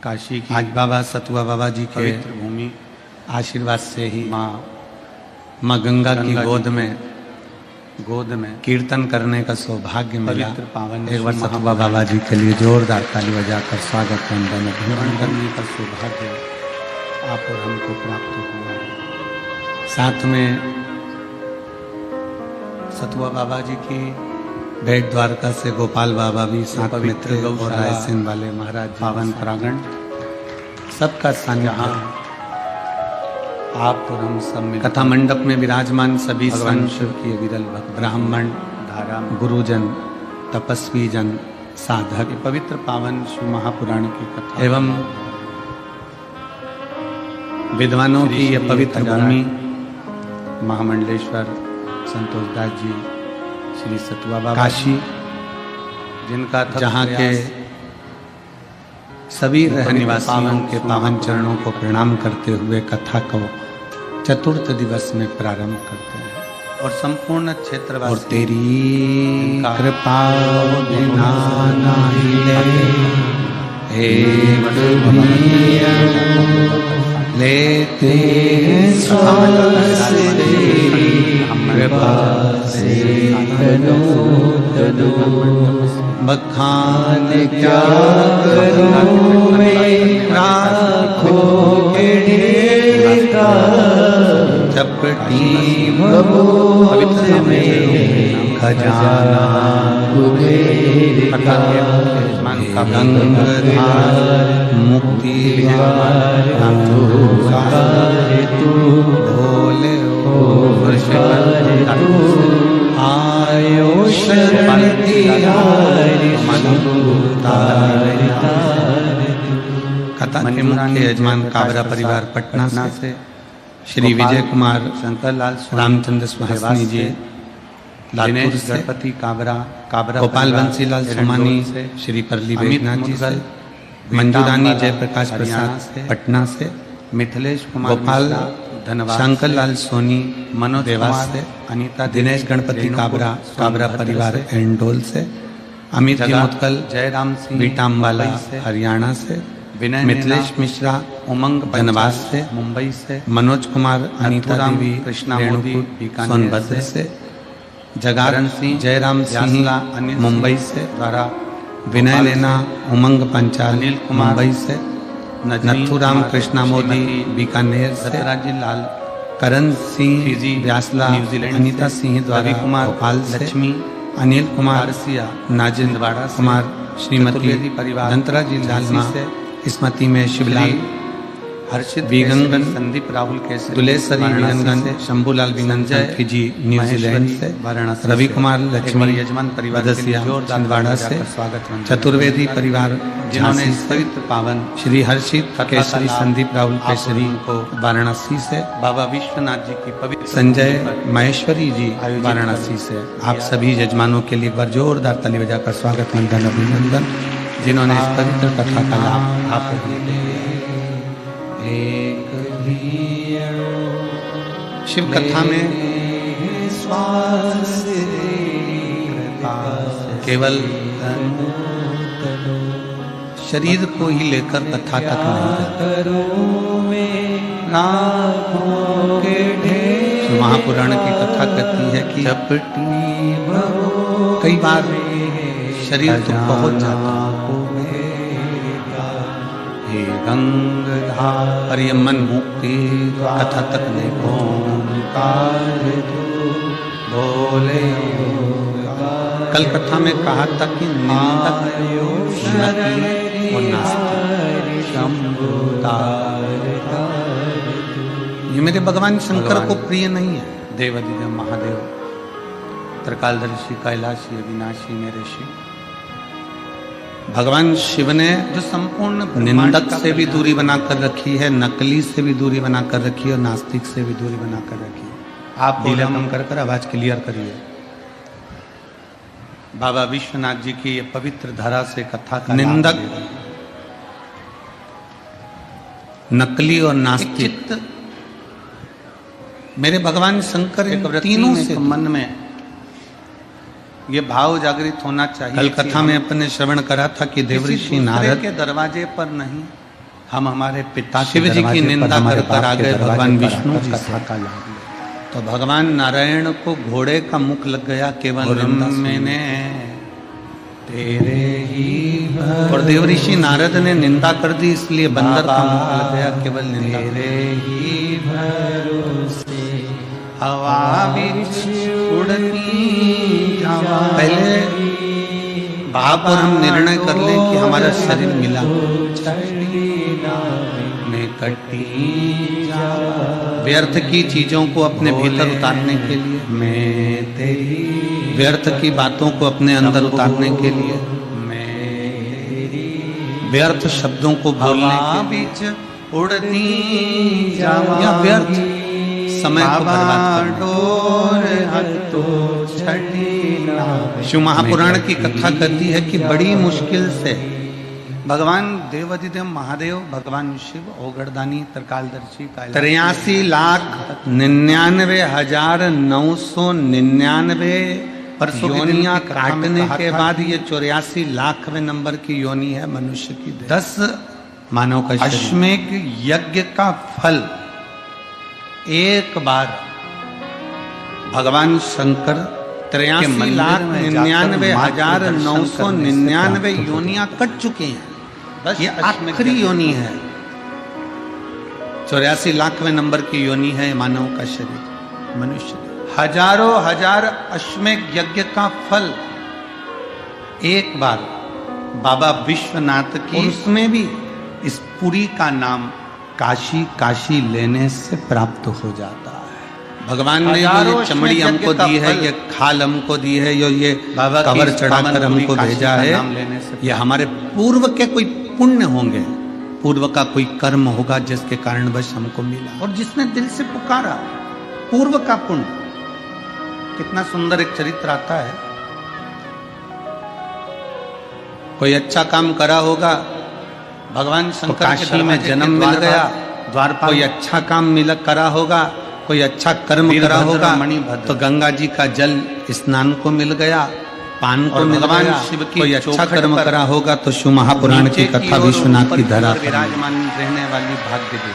काशी की आज बाबा सतुआ बाबा जी के पवित्र भूमि आशीर्वाद से ही माँ गंगा की गंगा गोद जी में में कीर्तन करने का सौभाग्य मिला। पवित्र पावन एक बार श्री सतुआ बाबा जी के लिए जोरदार ताली बजाकर स्वागत वंदन अभिवादन करने का सौभाग्य आप और हमको प्राप्त हुआ है। साथ में सतुआ बाबा जी की भेंट द्वारका से गोपाल बाबा भी साथ में थे और गौशाला रायसेन वाले महाराज जी पावन प्रांगण सबका सानिध्य जहाँ आप और हम सब मिल कथा मंडप में विराजमान सभी भगवान संत, शिव की विरल भक्त ब्राह्मण, धारा में गुरुजन, तपस्वी जन, साधक ये पवित्र पावन शिव महापुराण की कथा एवं विद्वानों की यह पवित्र भूमि महामंडलेश्वर संतोष दास जी, श्री सतुआ बाबा काशी, जिनका अथक जहाँ के प्रयास सभी रहनिवासियों के पावन चरणों को प्रणाम करते हुए कथा को चतुर्थ दिवस में प्रारंभ करते हैं। और संपूर्ण क्षेत्र और तेरी कृपा बिना नाही हे लेते सांस तेरी कृपा से बखान क्या करूं मैं राखों के ढेका चपटी पवित्र में खजाना कुबेर का गंगाधार मुक्ति तू भोले आयो शक्ति कथा के मुख्य यजमान काबरा परिवार पटना से श्री विजय कुमार, शंकर लाल, रामचंद्र सुहासनी जी, लातूर से गणपति काबरा, गोपाल बंसीलाल सोमानी, श्री परली बैजनाथ जी से, मंजूरानी जयप्रकाश प्रसाद पटना से, मिथिलेश कुमार, गोपाल शंकर लाल सोनी, मनोज देवास से, अनीता, दिनेश गणपति काबरा, काबरा परिवार एंडोल से, अमित जी मुतकल, जयराम सिंह बीटाम्बाला हरियाणा से, विनय मिथिलेश मिश्रा उमंग धनबाद से, मुंबई से, मनोज कुमार, अनीता देवी, कृष्णा मोदी, बीकानेर सोनभद्र से, जगारण सिंह, जयराम सिंह मुंबई से, द्वारा विनय लेना, उमंग पंचाल अनिल कुमार, मुंबई से, नथुराम कृष्णा मोदी बीकानेर से, सत्यराजी लाल, करण सिंह फिजी, व्यासला, न्यूजीलैंड अनीता से, सिंह द्वारा रवि कुमार, भोपाल से, लक्ष्मी, अनिल कुमार, आरसिया, नाजिंद छिंदवाड़ा से, कुमार, श्रीमती चतुर्वेदी परिवार, दंतरा जी झांसी लालमा, से, स्मृति में शिवलाल, हर्षित वीगंगन, संदीप राहुल केसरी, दुलेसरी वीगंगन, शंभूलाल वीगंगन, फिजी न्यूजीलैंड से, वाराणसी, रवि कुमार लक्ष्मी, यजमान परिवार बदसिया छिंदवाड़ा से, स्वागत चतुर्वेदी परिवार जिन्होंने झांसी इस से, पवित्र पावन श्री हर्षित कथा केसरी का संदीप राहुल आप केसरी को वाराणसी से, बाबा विश्वनाथ जी की पवित्र संजय भूमि पर महेश्वरी जी आयोजित वाराणसी से। आप सभी यजमानों के लिए एक बार जोरदार ताली बजाकर स्वागत वंदन अभिनंदन, जिन्होंने इस पवित्र कथा का लाभ आप शिव कथा में केवल शरीर को ही लेकर कथा तक नहीं। महापुराण की कथा कहती है कि कई बार शरीर तो पहुंच जाता हे गंगाधार, पर ये मन मुक्ति कथा तक नहीं बोले। कल कथा में कहा था कि निंदक, नकली और नास्तिक ये मेरे भगवान शंकर को प्रिय नहीं है। देवादिदेव महादेव, त्रिकालदर्शी, कैलाशी, अविनाशी, मेरे शिव, भगवान शिव ने जो संपूर्ण निंदक से भी दूरी बनाकर रखी है, नकली से भी दूरी बनाकर रखी है और नास्तिक से भी दूरी बनाकर रखी है। आप ढीला कम कर आवाज क्लियर करिए। बाबा विश्वनाथ जी की ये पवित्र धरा से कथा का निंदक, नकली और नास्तिक मेरे भगवान शंकर एक तीनों से मन में ये भाव जागृत होना चाहिए। कल कथा में अपने श्रवण करा था कि देवऋषि नारद के दरवाजे पर नहीं, हम हमारे पिता शिव जी की निंदा कर कर आ गए भगवान विष्णु जी कथा से। का लाभ ले। तो भगवान नारायण को घोड़े का मुख लग गया केवल निंदा मैंने तेरे ही और देवऋषि नारद ने निंदा कर दी, इसलिए बंदर का मुख लग गया केवल निंदा तेरे ही भरोसे हवा बिच उड़ती जावा। पहले बाप और हम निर्णय कर ले कि हमारा शरीर मिला में कटी जावा। व्यर्थ की चीजों को अपने भीतर उतारने के लिए, मैं तेरी व्यर्थ की बातों को अपने अंदर उतारने के लिए, मैं व्यर्थ शब्दों को बोलने के बीच उड़ती जावा या व्यर्थ समय को बर्बाद करना। शिव महापुराण की कथा कहती है कि बड़ी मुश्किल से भगवान देवाधिदेव महादेव, भगवान शिव, ओगड़दानी, त्रिकालदर्शी, 83,99,999 योनियां काटने के बाद ये 84,00,000वें नंबर की योनि है मनुष्य की। 10 मानव का अश्वमेध यज्ञ का फल एक बार भगवान शंकर 83,99,999 योनियां कट चुके हैं। बस ये आखिरी योनि है। 84,00,000वें नंबर की योनि है मानव का शरीर, मनुष्य। हजारों हजार अश्वमेध यज्ञ का फल एक बार बाबा विश्वनाथ की, उसमें भी इस पुरी का नाम काशी काशी लेने से प्राप्त हो जाता है। भगवान ने जो ये चमड़ी हमको दी है, ये खाल हमको दी है, ये कवर चढ़ाकर हमको भेजा है, ये हमारे पूर्व के कोई पुण्य होंगे, पूर्व का कोई कर्म होगा जिसके कारणवश हमको मिला। और जिसने दिल से पुकारा, पूर्व का पुण्य। कितना सुंदर एक चरित्र आता है। कोई अच्छा काम करा होगा, भगवान शंकर काशी में जन्म मिल गया, द्वारपाल। कोई अच्छा काम मिला करा होगा, कोई अच्छा कर्म करा होगा, तो गंगा जी का जल स्नान को मिल गया, पान को मिल गया। शिव की कोई अच्छा कर्म करा होगा तो शिव महापुराण की कथा विश्वनाथ की धरा विराजमान रहने वाली भाग्य देवी।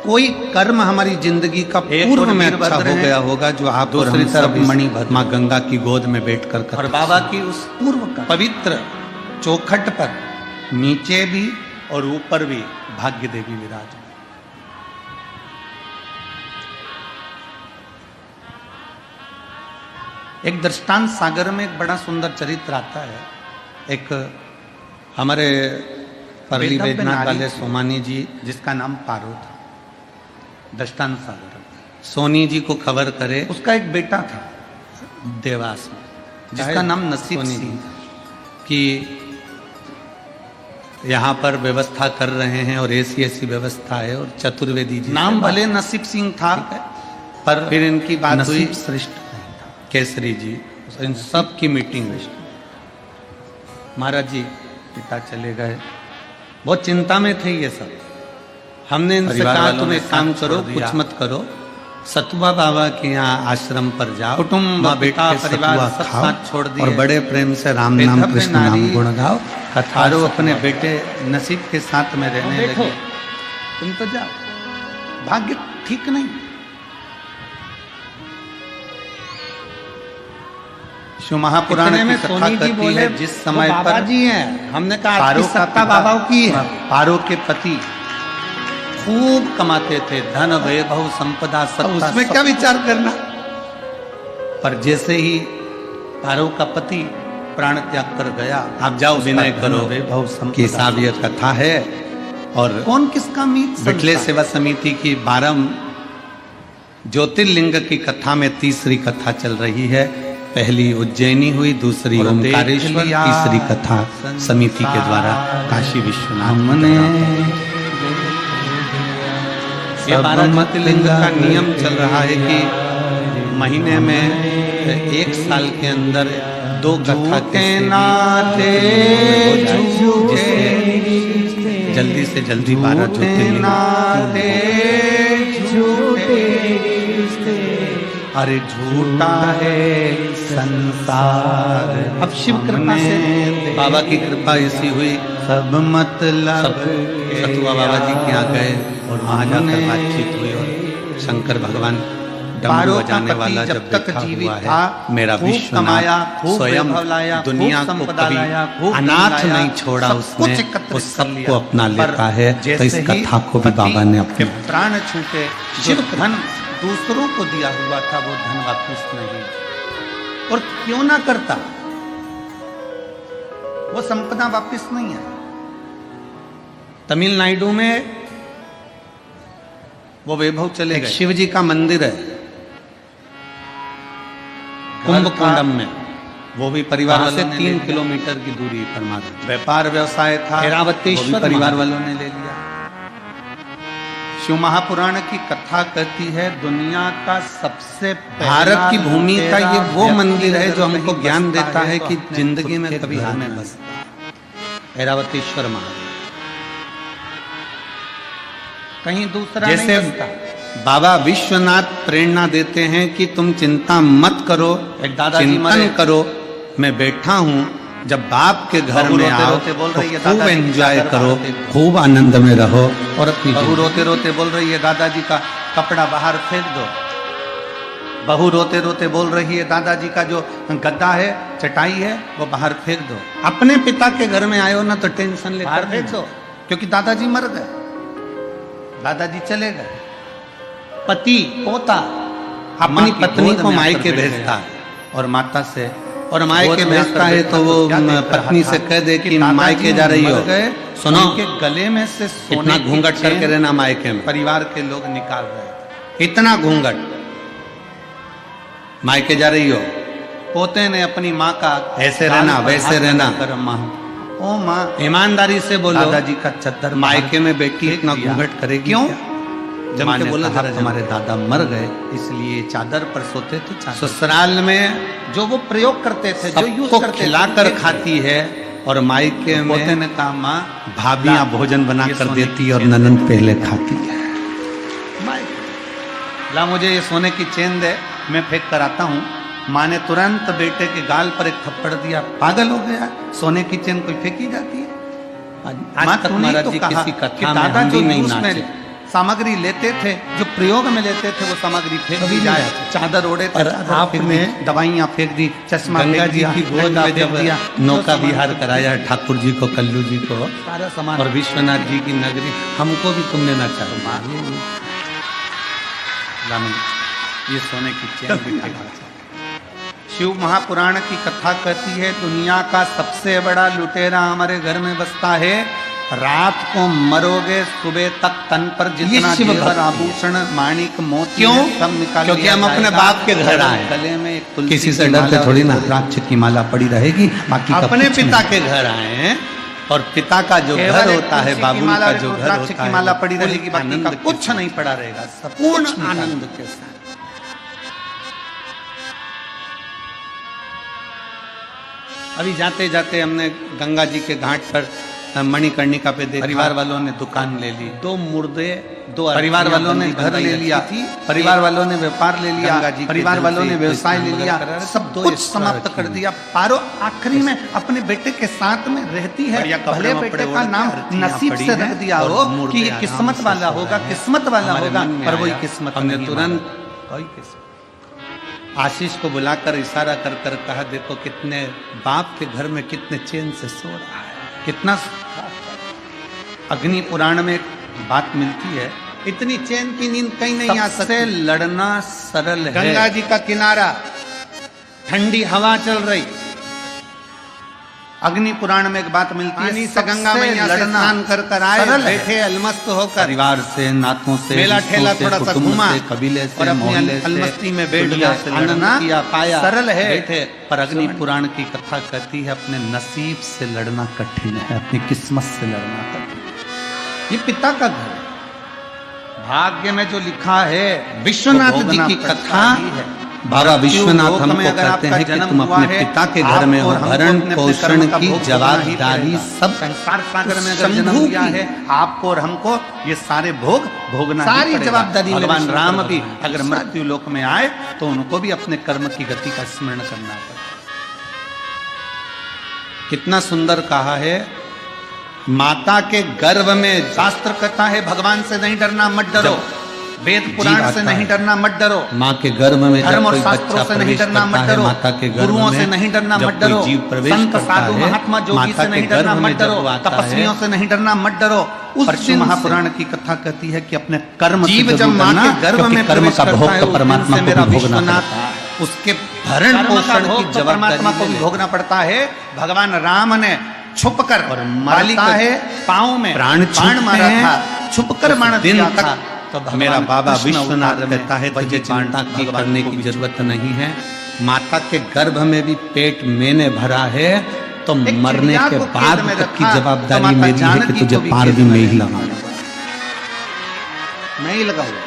कोई कर्म हमारी जिंदगी का पूर्व में अच्छा हो गया होगा, जो आप दूसरी तरफ मणिभद्र माँ गंगा की गोद में बैठकर और बाबा की उस पूर्व का पवित्र चौखट पर नीचे भी और ऊपर भी भाग्य देवी विराज। एक दृष्टांत सागर में एक बड़ा सुंदर चरित्र आता है। एक हमारे परली वैद्यनाथ वाले सोमानी जी, जिसका नाम पारो था, दृष्टांत सागर। सोनी जी को खबर करे, उसका एक बेटा था देवास में, जिसका नाम नसीब सिंह, कि यहाँ पर व्यवस्था कर रहे हैं और ऐसी ऐसी व्यवस्था है। और चतुर्वेदी जी, नाम भले नसीब सिंह था, पर फिर इनकी बात हुई श्रेष्ठ केसरी जी, इन सब की मीटिंग हुई। महाराज जी पिता चले गए, बहुत चिंता में थे ये सब। हमने इनसे कहा तुम एक काम करो, कुछ मत करो, सतुआ बाबा के यहाँ आश्रम पर जाओ, कुटुंब बेटा परिवार सब साथ छोड़ दिए और बड़े प्रेम से राम नाम कृष्ण नाम गुण गाओ, कथारो अपने बेटे नसीब के साथ में रहने लगे। तुम तो जाओ, भाग्य ठीक नहीं। शिव महापुराण में कथा कहती है, जिस समय पर जी हैं, हमने कहा पारो सत्ता बाबा की है। पारो के पति खूब कमाते थे, धन वैभव संपदा सत्ता, उसमें क्या विचार करना। पर जैसे ही पारो का पति प्राण त्याग कर गया, आप जाओ विनय करो, वैभव संपदा की साविय कथा है। और कौन किसका मीत, बिटले सेवा समिति की 12 ज्योतिर्लिंग की कथा में तीसरी कथा चल रही है। पहली उज्जैनी हुई, दूसरी ओमकारेश्वर, तीसरी कथा समिति के द्वारा काशी विश्वनाथ। ये 12 ज्योतिर्लिंग का नियम चल रहा है कि महीने में 1 साल के अंदर 2 कथा के नाते जल्दी से जल्दी 12 ज्योतिर्लिंग। अरे झूठा है संसार। अब शिव कृपा से, बाबा की कृपा ऐसी हुई, सब मतलब सतुआ बाबा जी के यहाँ गए और वहां जाकर बातचीत हुई और शंकर भगवान डमरू बजाने वाला जब तक जीवित था, मेरा विश्वनाथ स्वयं दुनिया को कभी अनाथ नहीं छोड़ा, उसने वो सबको अपना लेता है। तो इस कथा को भी बाबा ने अपने प्राण छूटे, शिव धन दूसरों को दिया हुआ था, वो धन वापस नहीं, और क्यों ना करता, वो संपदा वापस नहीं है। तमिलनाडु में वो वैभव चले गए, शिव जी का मंदिर है कुंभकोणम में, वो भी परिवार से 3 किलोमीटर की दूरी पर मारा। व्यापार व्यवसाय था, ऐरावतेश्वर परिवार वालों ने ले लिया। शिव महापुराण की कथा कहती है दुनिया का सबसे भारत की भूमि का ये वो मंदिर है जो हमको ज्ञान देता है कि जिंदगी में कभी हार नहीं बसता। ऐरावतेश्वर महादेव कहीं दूसरा जैसे नहीं बनता। बाबा विश्वनाथ प्रेरणा देते हैं कि तुम चिंता मत करो, चिंतन करो, मैं बैठा हूँ, जब बाप के घर में आओ तो खूब एंजॉय करो, खूब आनंद में रहो। और अपनी बहू रोते रोते बोल रही है दादाजी का कपड़ा बाहर फेंक दो, बहू रोते रोते बोल रही है दादाजी का जो गद्दा है, चटाई है, वो बाहर फेंक दो। अपने पिता के घर में आयो ना तो टेंशन लेकर फेंक दो, क्योंकि दादाजी मर गए, दादाजी चले गए। पति पोता अपनी पत्नी को मायके भेजता है और माता से, और मायके भेजता है तो वो पत्नी से कह दे कि मायके जा रही हो, सुनो के गले में से इतना घूंघट करके रहना मायके में, परिवार के लोग निकाल रहे, इतना घूंघट, मायके जा रही हो। पोते ने अपनी माँ का ऐसे रहना वैसे रहना, ओ माँ ईमानदारी से बोलो, दादाजी का चद्दर मायके में बेटी इतना घूंघट करेगी क्यों? जब के बोला हमारे दादा मर गए इसलिए चादर पर सोते थे। ससुराल में जो वो प्रयोग करते थे, जो यूज करते, खिलाकर खाती है, और मायके में पोते ने कहा माँ भाभियां भोजन बना कर देती और ननंद पहले खाती है। ला मुझे ये सोने की चेन दे, मैं फेंक कर आता हूँ। माँ ने तुरंत बेटे के गाल पर एक थप्पड़ दिया, पागल हो गया, सोने की चेन कोई फेंकी जाती है? आज तक महाराज जी किसी कथा में हम भी नहीं नाचे। सामग्री लेते थे, जो प्रयोग में लेते थे, वो सामग्री फेंक दी जाए, चादर ओढ़े थे, आपने दवाइयाँ फेंक दी, चश्मा गंगा जी की गोद में जब नौका विहार कराया ठाकुर जी को, कल्लू जी को, सारा सामान, और विश्वनाथ जी की नगरी, हमको भी तुमने नचा। ये सोने की चेन भी शिव महापुराण की कथा कहती है दुनिया का सबसे बड़ा लुटेरा हमारे घर में बसता है। रात को मरोगे, सुबह तक तन पर जितना जेवर आभूषण माणिक मोती सब निकाल, क्योंकि हम अपने बाप के घर आए, गले में एक किसी से डरते थोड़ी ना, रुद्राक्ष की माला पड़ी रहेगी, बाकी अपने पिता के घर आए, और पिता का जो घर होता है, बाबू का जो घर होता है, माला पड़ी रहेगी, बाकी का कुछ नहीं पड़ा रहेगा, पूर्ण आनंद के साथ। अभी जाते जाते हमने गंगा जी के घाट पर मणिकर्णिका पे देखा, परिवार वालों ने दुकान ले ली, 2 मुर्दे, 2 परिवार वालों ने घर ले लिया, परिवार वालों ने व्यापार ले लिया, परिवार वालों ने व्यवसाय ले लिया, सब कुछ समाप्त कर दिया। पारो आखिरी में अपने बेटे के साथ में रहती है, भले बेटे का नाम नसीब से रख दिया हो कि ये किस्मत वाला होगा, किस्मत वाला होगा, पर वही किस्मत हमने तुरंत आशीष को बुलाकर इशारा कर कर कहा, देखो कितने बाप के घर में कितने चैन से सो रहा है, कितना। अग्नि पुराण में एक बात मिलती है, इतनी चैन की नींद कहीं नहीं आ सकती। लड़ना सरल है, गंगा जी का किनारा, ठंडी हवा चल रही। अग्नि पुराण में एक बात मिलती है, गंगा मैया से स्नान कर कर आए, बैठे अलमस्त होकर, परिवार से, नातों से, मेला ठेला थोड़ा सा घूमा, कबीले से, और अपनी अलमस्ती में बैठ गया, लड़ना किया, पाया, सरल है, बैठे। पर अग्नि पुराण की कथा कहती है अपने नसीब से लड़ना कठिन है, अपनी किस्मत से लड़ना कठिन। ये पिता का घर है, भाग्य में जो लिखा है, विश्वनाथ जी की कथा बाबा विश्वनाथ हमको कहते हैं कि तुम अपने पिता के घर में हो, भरण पोषण की जवाबदारी सब संसार सागर में अगर जन्म लिया है आपको और हमको ये सारे भोग भोगना सारी ही पड़ेगा। जवाबदारी भगवान मेरे राम सिर भी पर अगर मृत्यु लोक में आए तो उनको भी अपने कर्म की गति का स्मरण करना पड़ेगा। कितना सुंदर कहा है, माता के गर्भ में शास्त्र कहता है भगवान से नहीं डरना, मत डरो। वेद पुराण से नहीं डरना, मत डरो। माँ के गर्भ में जब धर्म और कोई शास्त्रों बच्चा से नहीं प्रवेश डरना, करता मत है, डरो। माता के गर्भ गुरुओं में से नहीं डरना, जब मत डरो। कोई जीव प्रवेश संत करता साधु है, महात्मा जोगी माता से नहीं के डरना, गर्भ में मत डरो। जब आता है, तपस्वियों से नहीं डरना, मत डरो। परशु महापुराण की कथा कहती है कि अपने कर्म जीव से जब माँ डरना, के गर्भ क्योंकि में कर्म प्रवेश का करता भोग है, तो उस परमात्मा दिन को से मेरा भी भोगना विश्वनाथ पड़ता है। उसके भरण कर्म का पोषण भोग की तो परमात्मा को भी जवाबदारी भोगना पड़ता है। भगवान राम ने छुप कर और माली मरता है पांव में प्राण बाण मारा छूटते था, हैं, छुप कर बाण दिन दिया तक था। तो भगवान मेरा बाबा कृष्ण विश्वनाथ अवतार में कहता है वही तुझे बाण चिंता की भगवान करने को की भी जरूरत नहीं है। माता के गर्भ में भी पेट मैंने भरा है, तो मरने चिड़िया के को बाद कैद में तक की रखा, तो जवाबदारी माता मेरी है कि जानकी तुझे को भी पार कैद भी में मैं ही रखा। लगाऊंगा। नहीं लगाऊंगा,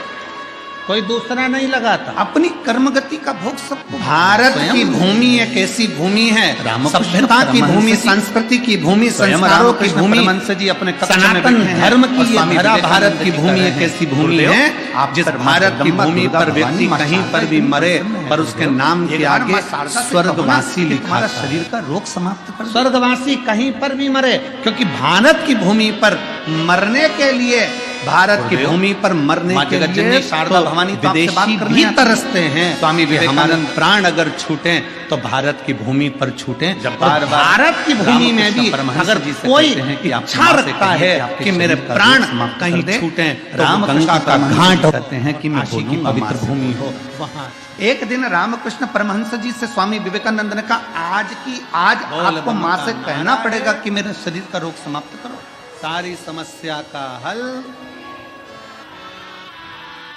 कोई दूसरा नहीं लगाता। अपनी कर्म गति का भोग सबको। भारत स्वयं की भूमि एक ऐसी भूमि है, रामकृष्ण सभ्यता की परमहंस भूमि, जी, संस्कृति की भूमि, स्वयं संस्कारों की रामकृष्ण भूमि, परमहंस जी अपने कक्ष में सनातन बैठे हैं धर्म और की ये स्वामी भरा विवेकानंद भारत की जी भूमि कह एक रहे ऐसी हैं, भूमि गुरुदेव, है आप जिस पर भारत की जगदम्बा भूमि दुर्गा पर भवानी व्यक्ति माँ कहीं शारदा पर भी इतनी मरे प्रसन्न है, पर उसके गुरुदेव। नाम एक के बार आगे माँ शारदा से स्वर्गवासी कहो ना कि लिखा तुम्हारा था। शरीर का रोग समाप्त कर दो। स्वर्गवासी कहीं पर भी मरे, क्योंकि भारत की भूमि पर मरने के लिए, भारत की गुरुदेव, भूमि पर मरने माँ के जगज्जननी लिए शारदा भवानी तो आपसे बात विदेशी करने भी आती है। तरसते हैं। स्वामी कि हमारे विवेकानंद प्राण अगर छूटे तो भारत की भूमि पर छूटे। जब और बार-बार भारत की भूमि में रामकृष्ण भी परमहंस अगर जी से कोई कहते हैं कि आप इच्छा माँ से रखता कहिए है कि आपके कि मेरे शरीर का प्राण रोग समाप्त कहीं कर दे, छूटे, तो रामकृष्ण गंगा का परमहंस घाट जी कहते हैं कि मैं काशी की बोलूंगा पवित्र माँ से भूमि कहिए। हो वहाँ। एक दिन रामकृष्ण परमहंस जी से स्वामी विवेकानंद ने कहा आज आपको माँ से कहना पड़ेगा कि मेरे शरीर का रोग समाप्त करो। सारी समस्या का हल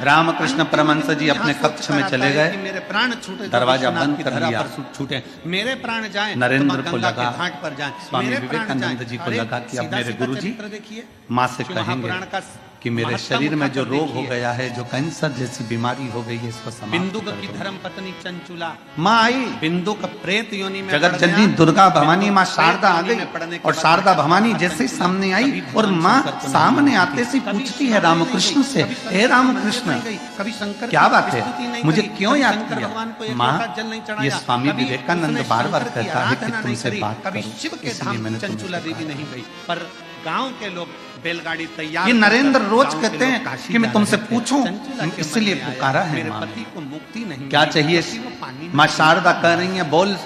रामकृष्ण परमहंस जी अपने कक्ष में चले गए, मेरे प्राण छूटे, दरवाजा विश्वनाथ बंद की कर धरा लिया। पर छूटे, मेरे प्राण जाएं, नरेंद्र तो को गंगा लगा, के घाट पर जाएं, स्वामी मेरे प्राण विवेकानंद जाएं। जी को अरे, लगा कि अब सीधा मेरे सीधा गुरुजी चरित्र देखिए, माँ से शिव कहेंगे महापुराण का कि मेरे महत्तम शरीर में जो उठाकर रोग हो देखिए। गया है, जो कैंसर जैसी बीमारी हो गई है, इसको समाप्त बिंदुक कर की दो। धर्म पत्नी चंचुला, माँ आई, बिंदुक प्रेत योनि में जगत पड़ जननी गया। दुर्गा भवानी बिंदुक माँ प्रेत शारदा आ योनि गई में पड़ने के और बाद शारदा देखा, भवानी माता जैसे ही चंचुला सामने आई कभी और भगवान माँ शंकर को नहीं सामने मानती आते से कभी पूछती है शिव रामकृष्ण नहीं से, गई, कभी हे शंकर रामकृष्ण नहीं गई, कभी शंकर क्या की बात स्तुति है, नहीं मुझे करी, क्यों कभी याद शंकर किया? भगवान को एक माँ, लोटा जल नहीं चढ़ाया, ये स्वामी कभी विवेकानंद उसने बार-बार शंकर की कहता है कि आराधना नहीं तुमसे करी, बात कभी करो, शिव के इसलिए धाम मैंने तुमसे चंचुला देवी कहा। नहीं गई, पर गांव के लोग बैलगाड़ी तैयार ये नरेंद्र कर रोज गांव के कहते लोग हैं काशी कि मैं जा तुमसे रहे थे। पूछूं, चंचुला के इसलिए मन में आया, पुकारा है मेरे माँ ने। पति को मुक्ति नहीं क्या मिली, चाहिए? पति को पानी माँ नहीं शारदा कह रही है, बोल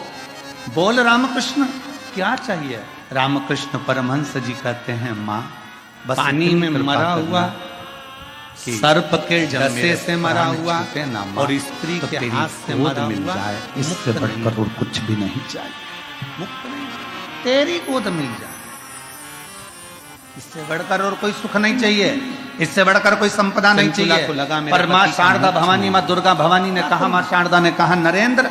बोल रामकृष्ण, क्या चाहिए? रामकृष्ण परमहंस जी कहते हैं, माँ बस पानी इतनी में कृपा मरा करना हुआ, कि सर्प के जब डसे मेरे से मरा प्राण हुआ छूटे ना माँ, और स्त्री तो के तेरी हाथ से गोद मरा मिल हुआ, जाए, इससे मुक्त नहीं। बढ़कर और कुछ भी नहीं चाहिए। मुक्त नहीं, तेरी गोद मिल जाए, इससे बढ़कर और कोई सुख नहीं चाहिए, इससे बढ़कर कोई संपदा नहीं चंचुला चाहिए। को लगा मेरे पर माँ पति का शारदा मोक्ष भवानी, नहीं। माँ दुर्गा भवानी ने कहा, माँ शारदा ने कहा, नरेंद्र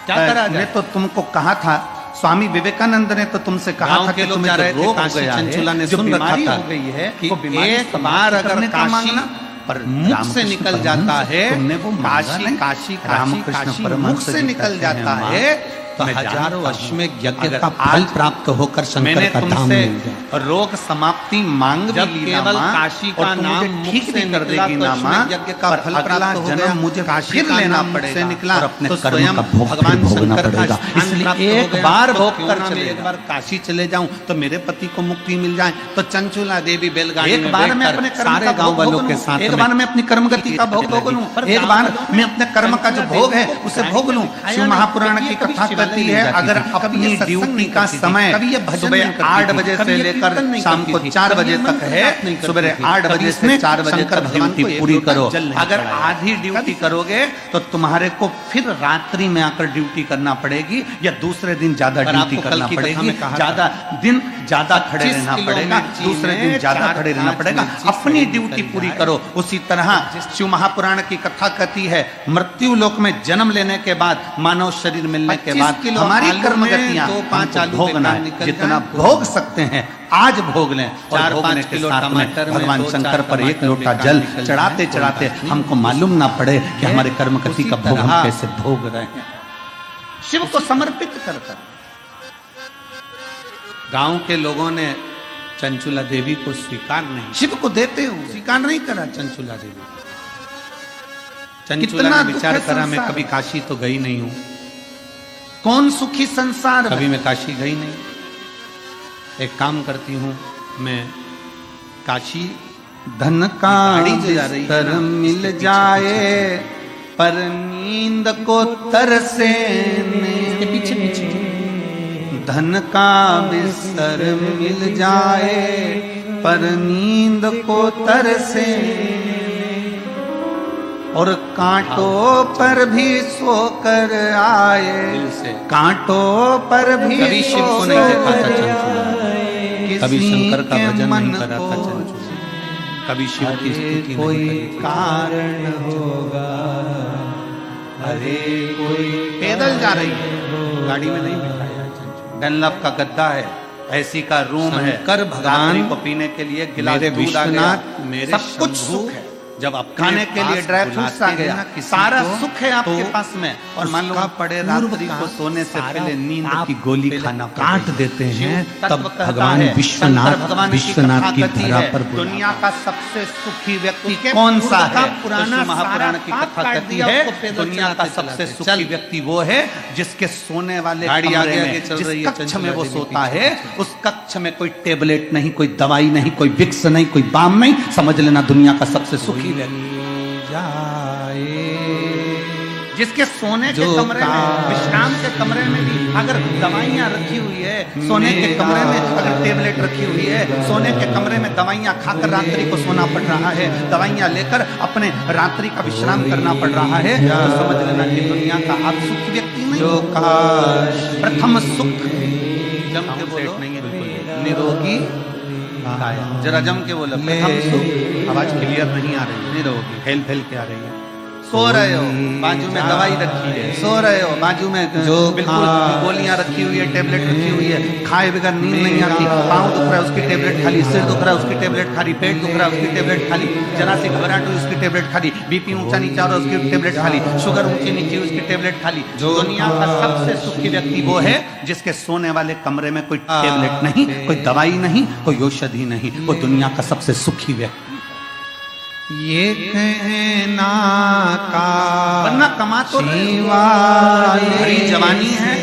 क्या करा जाए? मैं तो तुमको कहा था, स्वामी विवेकानंद ने तो तुमसे कहा गांव था के कि लोग तुम्हें जा जो रहे थे रोग हो काशी, गया है, चंचुला ने जो सुन रखा बीमारी था हो गई है, कि वो बीमारी एक समाप्त बार अगर करने का काशी मांगना, पर मुख से रामकृष्ण निकल परमहंस जाता है, तुमने वो मांगा काशी नहीं। काशी काशी रामकृष्ण काशी परमहंस मुख से जी निकल कहते हैं, जाता माँ, है, तो मैं हजारों जानता अश्वमेध हूँ, यज्ञ अगर का फल आज प्राप्त होकर मैंने शंकर का धाम तुमसे मिल जाए। रोग समाप्ति मांग जब भी ली ना केवल माँ, काशी और का तुम नाम मुझे मुख ठीक से भी कर निकला देगी तो ना अश्वमेध माँ, यज्ञ का पर फल अगला प्राप्त हो जन्म गया। मुझे काशी फिर का लेना नाम मुख से पड़ेगा निकला और अपने तो कर्म स्वयं का भोग फिर भगवान भोगना शंकर का पड़ेगा। स्थान इसलिए प्राप्त हो एक गया, बार तो भोग क्यों कर ना मैं चलेगा। एक बार काशी चले जाऊं तो मेरे पति को मुक्ति मिल जाए। तो चंचुला देवी बैलगाड़ी एक बार मैं अपने कर्म सारे का गांव भोग वालों भोग के लूं, साथ एक में बार मैं अपनी कर्म गति का भोग भोग लूं, एक बार मैं अपने कर्म का जो भोग है उसे भोग लूं। शिव महापुराण की कथा कहती है, अगर अपनी ड्यूटी का समय सुबह 8 बजे से लेकर शाम को 4 बजे तक है, सुबह 8 बजे से 4 बजे तक ड्यूटी पूरी करो। अगर आधी ड्यूटी करोगे तो तुम्हारे को फिर रात्रि में आकर ड्यूटी करना पड़ेगी, या दूसरे दिन ज्यादा पर ड्यूटी आपको कल करना की कथा पड़ेगी, में कहा था। ज्यादा दिन ज्यादा खड़े रहना पड़ेगा, दूसरे दिन ज्यादा खड़े रहना पड़ेगा। अपनी ड्यूटी पूरी करो। उसी तरह शिव महापुराण की कथा कहती है, मृत्यु लोक में जन्म लेने के बाद, मानव शरीर मिलने के बाद हमारी कर्म गतियां भोगना है। जितना भोग सकते हैं आज भोग लें। 4-5 किलो टमाटर भगवान शंकर पर 1 लोटा जल चढ़ाते चढ़ाते हमको मालूम ना पड़े कि हमारे कर्म गति का भोग हम कैसे भोग रहे हैं। शिव को समर्पित कर गांव के लोगों ने चंचुला देवी को स्वीकार नहीं, शिव को देते हुए स्वीकार नहीं करा चंचुला देवी। चंचुला ने विचार करा, मैं कभी काशी तो गई नहीं हूं, कौन सुखी संसार, कभी मैं काशी गई नहीं। एक काम करती हूं, मैं काशी धन का बिस्तर मिल जाए पर नींद को तरसे, पीछे पीछे धन का बिस्तर मिल जाए पर नींद को तरसे, और कांटों पर भी सोकर आए, कांटों पर भी शिव को नहीं देखा था चंचुला, कभी शंकर का भजन नहीं करा था चंचुला, कभी शिव की स्तुति कोई कारण होगा, अरे कोई पैदल जा रही है, गाड़ी में नहीं बिठाया चंचुला, डनलप का गद्दा है, ऐसी का रूम है, कर भगवान को पीने के लिए गिलास दूध आ गया, सब कुछ सुख है। जब आप खाने के लिए ड्राई फ्रूट्स आ गया, सारा सुख है आपके पास में, और मान लो पड़े रात्रि को सोने से पहले नींद की गोली खाना काट देते हैं, तब भगवान विश्वनाथ की धरा पर दुनिया का सबसे सुखी व्यक्ति कौन सा है? पुराना महापुराण की कथा कहती है, दुनिया का सबसे सुखी व्यक्ति वो है जिसके सोने वाले जिस कक्ष में वो सोता है, उस कक्ष में कोई टेबलेट नहीं, कोई दवाई नहीं, कोई विक्स नहीं, कोई बाम नहीं, समझ लेना दुनिया का सबसे सुखी जाए। जिसके सोने के कमरे में, विश्राम के कमरे में भी अगर दवाइयां रखी हुई है, सोने के कमरे में अगर टेबलेट रखी हुई है, सोने के कमरे में दवाइयां खाकर रात्रि को सोना पड़ रहा है, दवाइयां लेकर अपने रात्रि का विश्राम करना पड़ रहा है, तो समझ लेना कि दुनिया का आप सुखी व्यक्ति नहीं। जो प्रथम सुख जम के बोलो, नहीं है बिल्कुल निरोगी जरा जम के बोलो, प्रथम सुख, आवाज क्लियर नहीं आ रही, निरोगी फैल फैल के आ रही है। सो रहे हो, बाजू में दवाई रखी है, सो रहे हो, बाजू में जो बिल्कुल गोलियां रखी हुई है, टेबलेट रखी हुई है, खाए बगैर नींद नहीं आती, पाँव दुख रहा है उसकी टेबलेट खाली, सिर दुख रहा है उसकी टेबलेट खाली, पेट दुख रहा है उसकी टेबलेट खाली, जरा सी घबराहट हुई उसकी टेबलेट खाली, बीपी ऊंचा नीचा हो रहा है उसकी टेबलेट खाली, शुगर ऊंची नीची उसकी टेबलेट खाली। दुनिया का सबसे सुखी व्यक्ति वो है जिसके सोने वाले कमरे में कोई टेबलेट नहीं, कोई दवाई नहीं, कोई औषधि नहीं, वो दुनिया का सबसे सुखी व्यक्ति। ये कहना का वरना कमा तो भरी जवानी है,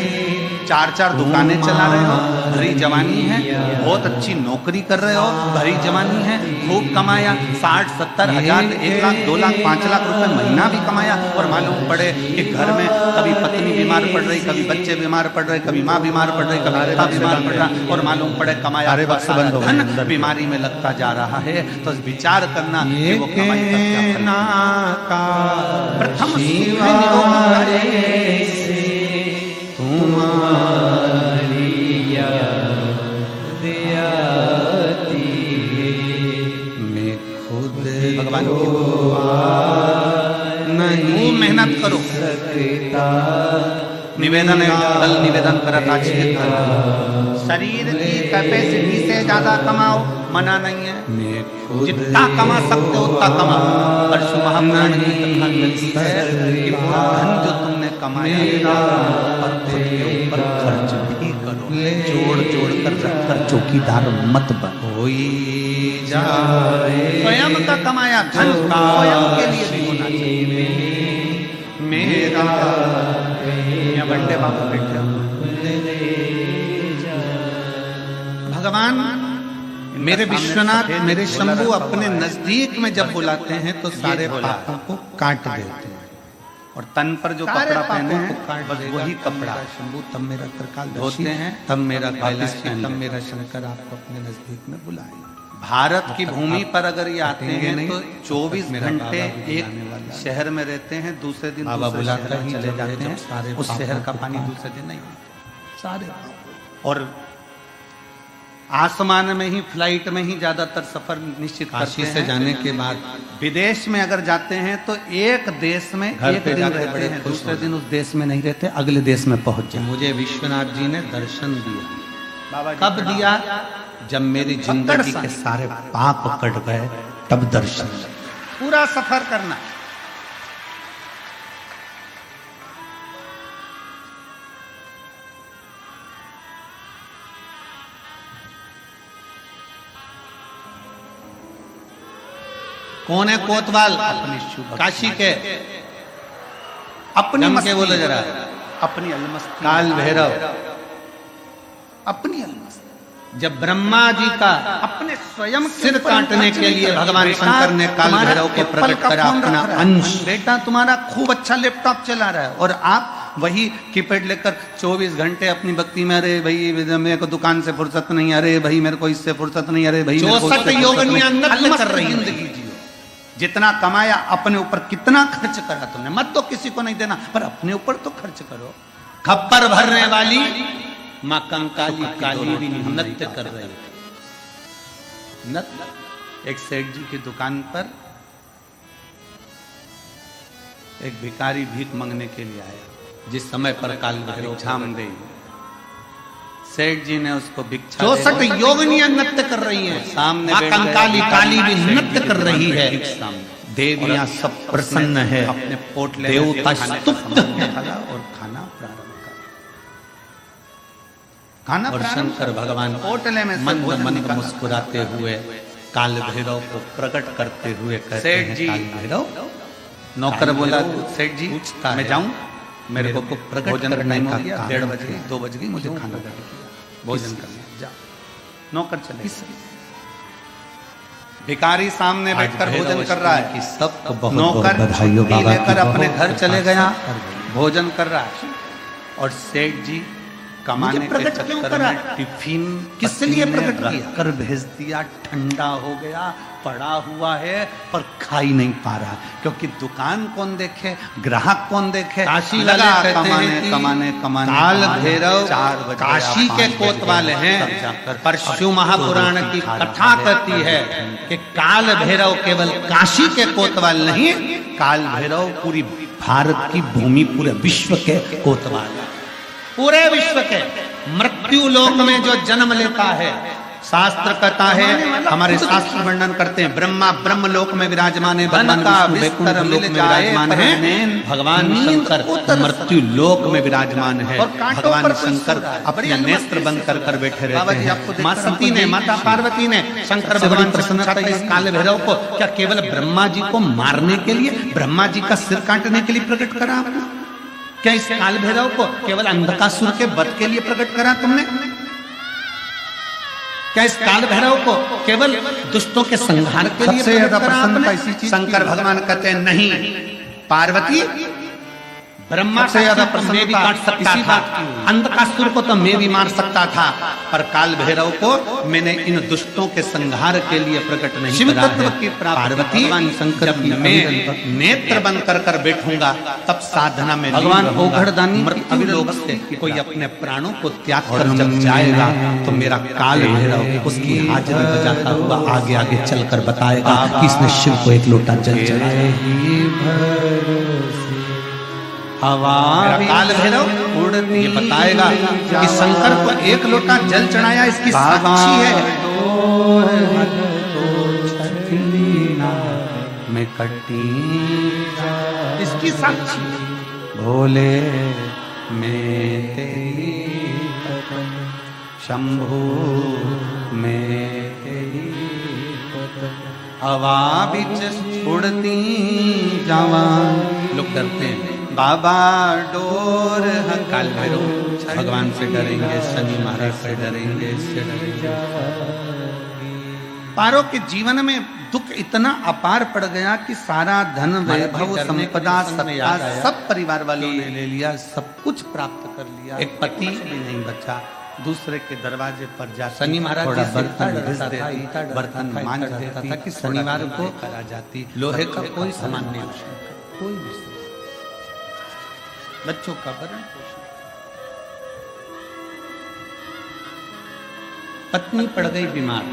4-4 दुकानें चला रहे हो, भरी जवानी है, बहुत अच्छी नौकरी कर रहे हो, भरी जवानी है, खूब कमाया, 60-70 हजार, 1 लाख 2 लाख 5 लाख रुपए महीना भी कमाया, और मालूम पड़े कि घर में कभी पत्नी बीमार पड़ रही, कभी बच्चे बीमार पड़ रहे, कभी माँ बीमार पड़ रही, कभी पिता बीमार पड़ रहा, और मालूम पड़े कमाया धन बीमारी में लगता जा रहा है। तो विचार करना कि वो कमाई का प्रथम भगवान की नहीं मेहनत करो, निवेदन है, दल निवेदन करा था, शरीर की कैपेसिटी से ज्यादा कमाओ, मना नहीं है, जितना कमा सकते हो उतना कमाओ। परशु महापुराण की कथा कहती है कि वो धन जो तुमने कमाया और खुद के ऊपर खर्च भी करो, जोड़ जोड़ कर रखकर चौकीदार मत बनो। स्वयं का कमाया धन स्वयं के लिए भी होना चाहिए। मेरा या बंडे बाबू बैठे भगवान मेरे विश्वनाथ, मेरे शंभू अपने नजदीक में जब बुलाते हैं तो सारे पापों को काट देते हैं, और तन पर जो कपड़ा पहने हैं बस वही कपड़ा शंभू तब मेरा त्रिकाल धोते हैं, तब मेरा कैलाश, तब मेरा शंकर आपको अपने नजदीक में बुलाए। भारत की भूमि पर अगर ये आते हैं तो 24 घंटे एक शहर में रहते हैं, दूसरे दिन बुलाकर ही चले जाते हैं, उस शहर का पानी दूसरे दिन नहीं सारे। और आसमान में ही, फ्लाइट में ही ज्यादातर सफर निश्चित काशी करते से हैं। जाने के बाद विदेश में अगर जाते हैं तो एक देश में घर एक पे दिन जाके रहते बड़े हैं, खुश दूसरे होते दिन उस देश में नहीं रहते, अगले देश में पहुंच जाते। मुझे विश्वनाथ जी ने दर्शन दिया। बाबा जी कब दिया? जब मेरी जिंदगी के सारे पाप कट गए, तब दर्शन। पूरा सफर करना। कौन है कोतवाल? अपनी शुभ काशी के। अपनी जम के मस्ती बोलो जरा। अपनी अलमस्ती, काल भैरव। अपनी अलमस्ती, जब ब्रह्मा जी का अपने स्वयं के सिर ऊपर काटने अंदाज के नहीं लिए कर। भगवान बेटा, शंकर ने काल तुम्हारा भैरव को एप्पल प्रकट का करा फोन अपना रख रहा है। अंश। बेटा तुम्हारा खूब अच्छा लैपटॉप चला रहा है और आप वही कीपैड लेकर 24 घंटे अपनी भक्ति में, अरे भाई मेरे को दुकान से फुर्सत नहीं, अरे भाई मेरे को इससे फुर्सत नहीं, अरे भाई मेरे को 64 उससे फुर्सत योगिनियां नहीं। नकल अलमस्त कर रही हैं। जिंदगी जियो। जितना कमाया अपने ऊपर कितना खर्च करा तुमने, मत तो किसी को नहीं देना, पर अपने ऊपर तो खर्च करो। खप्पर भरने वाली माँ कंकाली काली भी नृत्य कर रही है। नृत्य। एक सेठ जी की दुकान पर एक भिखारी भीख मांगने के लिए आया, जिस समय पर काल भैरव भिक्षाम दे। सेठ जी ने उसको भिक्षा 64 योगिनियां नृत्य कर रही हैं। सामने माँ बैठ गए। कंकाली काली भी नृत्य कर रही है। सामने देवियां सब प्रसन्न है, अपने पोटले देवता स्तुप्त है। और खाना प्रारंभ कर। खाना और प्रारंभ शंकर भगवान पोटले में से मंद भोजन मंद निकाला। मुस्कुराते हुए काल भैरव को प्रकट करते हुए कहते सेठ हैं, जी, काल भैरव। नौकर काल बोला, भैरव सेठ जी पूछता मैं है, जाऊं? मेरे को प्रकट भोजन का करने टाइम का हो गया, काम 1:30 बज गई, है। 2 बज गई, मुझे क्यों खाना प्रकट भोजन किस- करना है, जा। नौकर चले। भिखारी सामने आज बैठकर भैरव भोजन कर रहा अष्टमी की है। सबको बहुत नौकर बहुत बधाइयों छुट्टी बाबा लेकर की अपने बहुत घर चले गया, बहुत भोजन कर रहा है। और सेठ जी कमाने मुझे के प्रकट क्यों चक्कर करा? में टिफिन किस पत्नी लिए में प्रकट किया? रखकर भेज दिया, ठंडा हो गया, पड़ा हुआ है, पर खा ही नहीं पा रहा, क्योंकि दुकान कौन देखे, ग्राहक कौन देखे। काशी लगा वाले कहते कमाने हैं कि कमाने कमाने काल कमाने, भैरव 4 बज गया, काशी 5 के बज कोतवाल गया, हैं, तब जाकर पर शिव महापुराण की खा रहा कथा है। कहती है कि काल भैरव केवल काशी के कोतवाल नहीं, काल भैरव पूरी भारत की भूमि, पूरे विश्व के कोतवाल है। पूरे विश्व के मृत्यु लोक में जो जन्म लेता है, शास्त्र कहता है, हमारे शास्त्र वर्णन करते हैं, ब्रह्मा ब्रह्म लोक में विराजमान है, भगवान विष्णु वैकुंठ लोक में विराजमान है, भगवान शंकर मृत्यु लोक में विराजमान है। भगवान शंकर अपने नेत्र बंद कर कर बैठे रहते हैं। माँ सती ने, माता पार्वती ने शंकर भगवान प्रसन्न था इस काल भैरव को क्या केवल ब्रह्मा जी को मारने के लिए, ब्रह्मा जी का सिर काटने के लिए प्रकट करा आपने? क्या इस काल भैरव को केवल अंधकासुर के वध के लिए प्रकट करा तुमने? क्या इस काल भैरव को केवल दुष्टों के संहार के लिए सबसे ज्यादा प्रकट करा प्रसन्नता आपने? इसी चीज की शंकर है। भगवान कहते हैं नहीं, पार्वती ब्रह्मा सबसे का ज्यादा सिर तो मैं भी प्रसन्नता काट सकता इसी था, बात की है। अंधकासुर को तो मैं भी मार सकता था, पर काल भैरव को मैंने इन दुष्टों के संहार के लिए प्रकट नहीं शिव करा तत्व है। की प्राप्ति पार्वती भगवान शंकर जब की मैं अविरल नेत्र बंद कर कर बैठूंगा तब साधना में भगवान लीन रहूंगा। ओघड़दानी की मृत्यु अविरल लोक भक्ति से की कोई प्राप्ति। अपने प्राणों को त्याग कर जब जाएगा तो मेरा काल भैरव उसकी हाजिरी बजाता हुआ आगे आगे चलकर बताएगा कि इसने शिव को एक लोटा जल चढ़ाया। हवा मेरा काल भैरव उड़नी ये बताएगा कि शंकर को एक लोटा जल चढ़ाया, इसकी साक्षी है। में कटी इसकी साक्षी भोले में तेरी पतन, शंभू में तेरी पतन, हवा बिच उड़ती जावा। लोग डरते हैं, बाबा डोर काल भैरव भगवान से डरेंगे, शनि महाराज से डरेंगे, इससे डरेंगे। पारो के जीवन में दुख इतना अपार पड़ गया कि सारा धन, वैभव, डरने के संपदा, प्रसंग में सत्ता याद आया सब परिवार वालों ने ले लिया, सब कुछ प्राप्त कर लिया। एक पति भी नहीं बचा, दूसरे के दरवाजे पर जा शनि महाराज थोड़ा जी से बर्तन इतना भेज डरता था, देती, इतना डरता बर्तन था, मांझ इतना देता डरता था था कि कि शनिवार थोड़ा को लेकर आ जाती। लोहे का बच्चों कोई का सामान भरण नहीं पोषण, कोई भी सामान। बच्चों का भरण पोषण। पत्नी पड़ गई बीमार,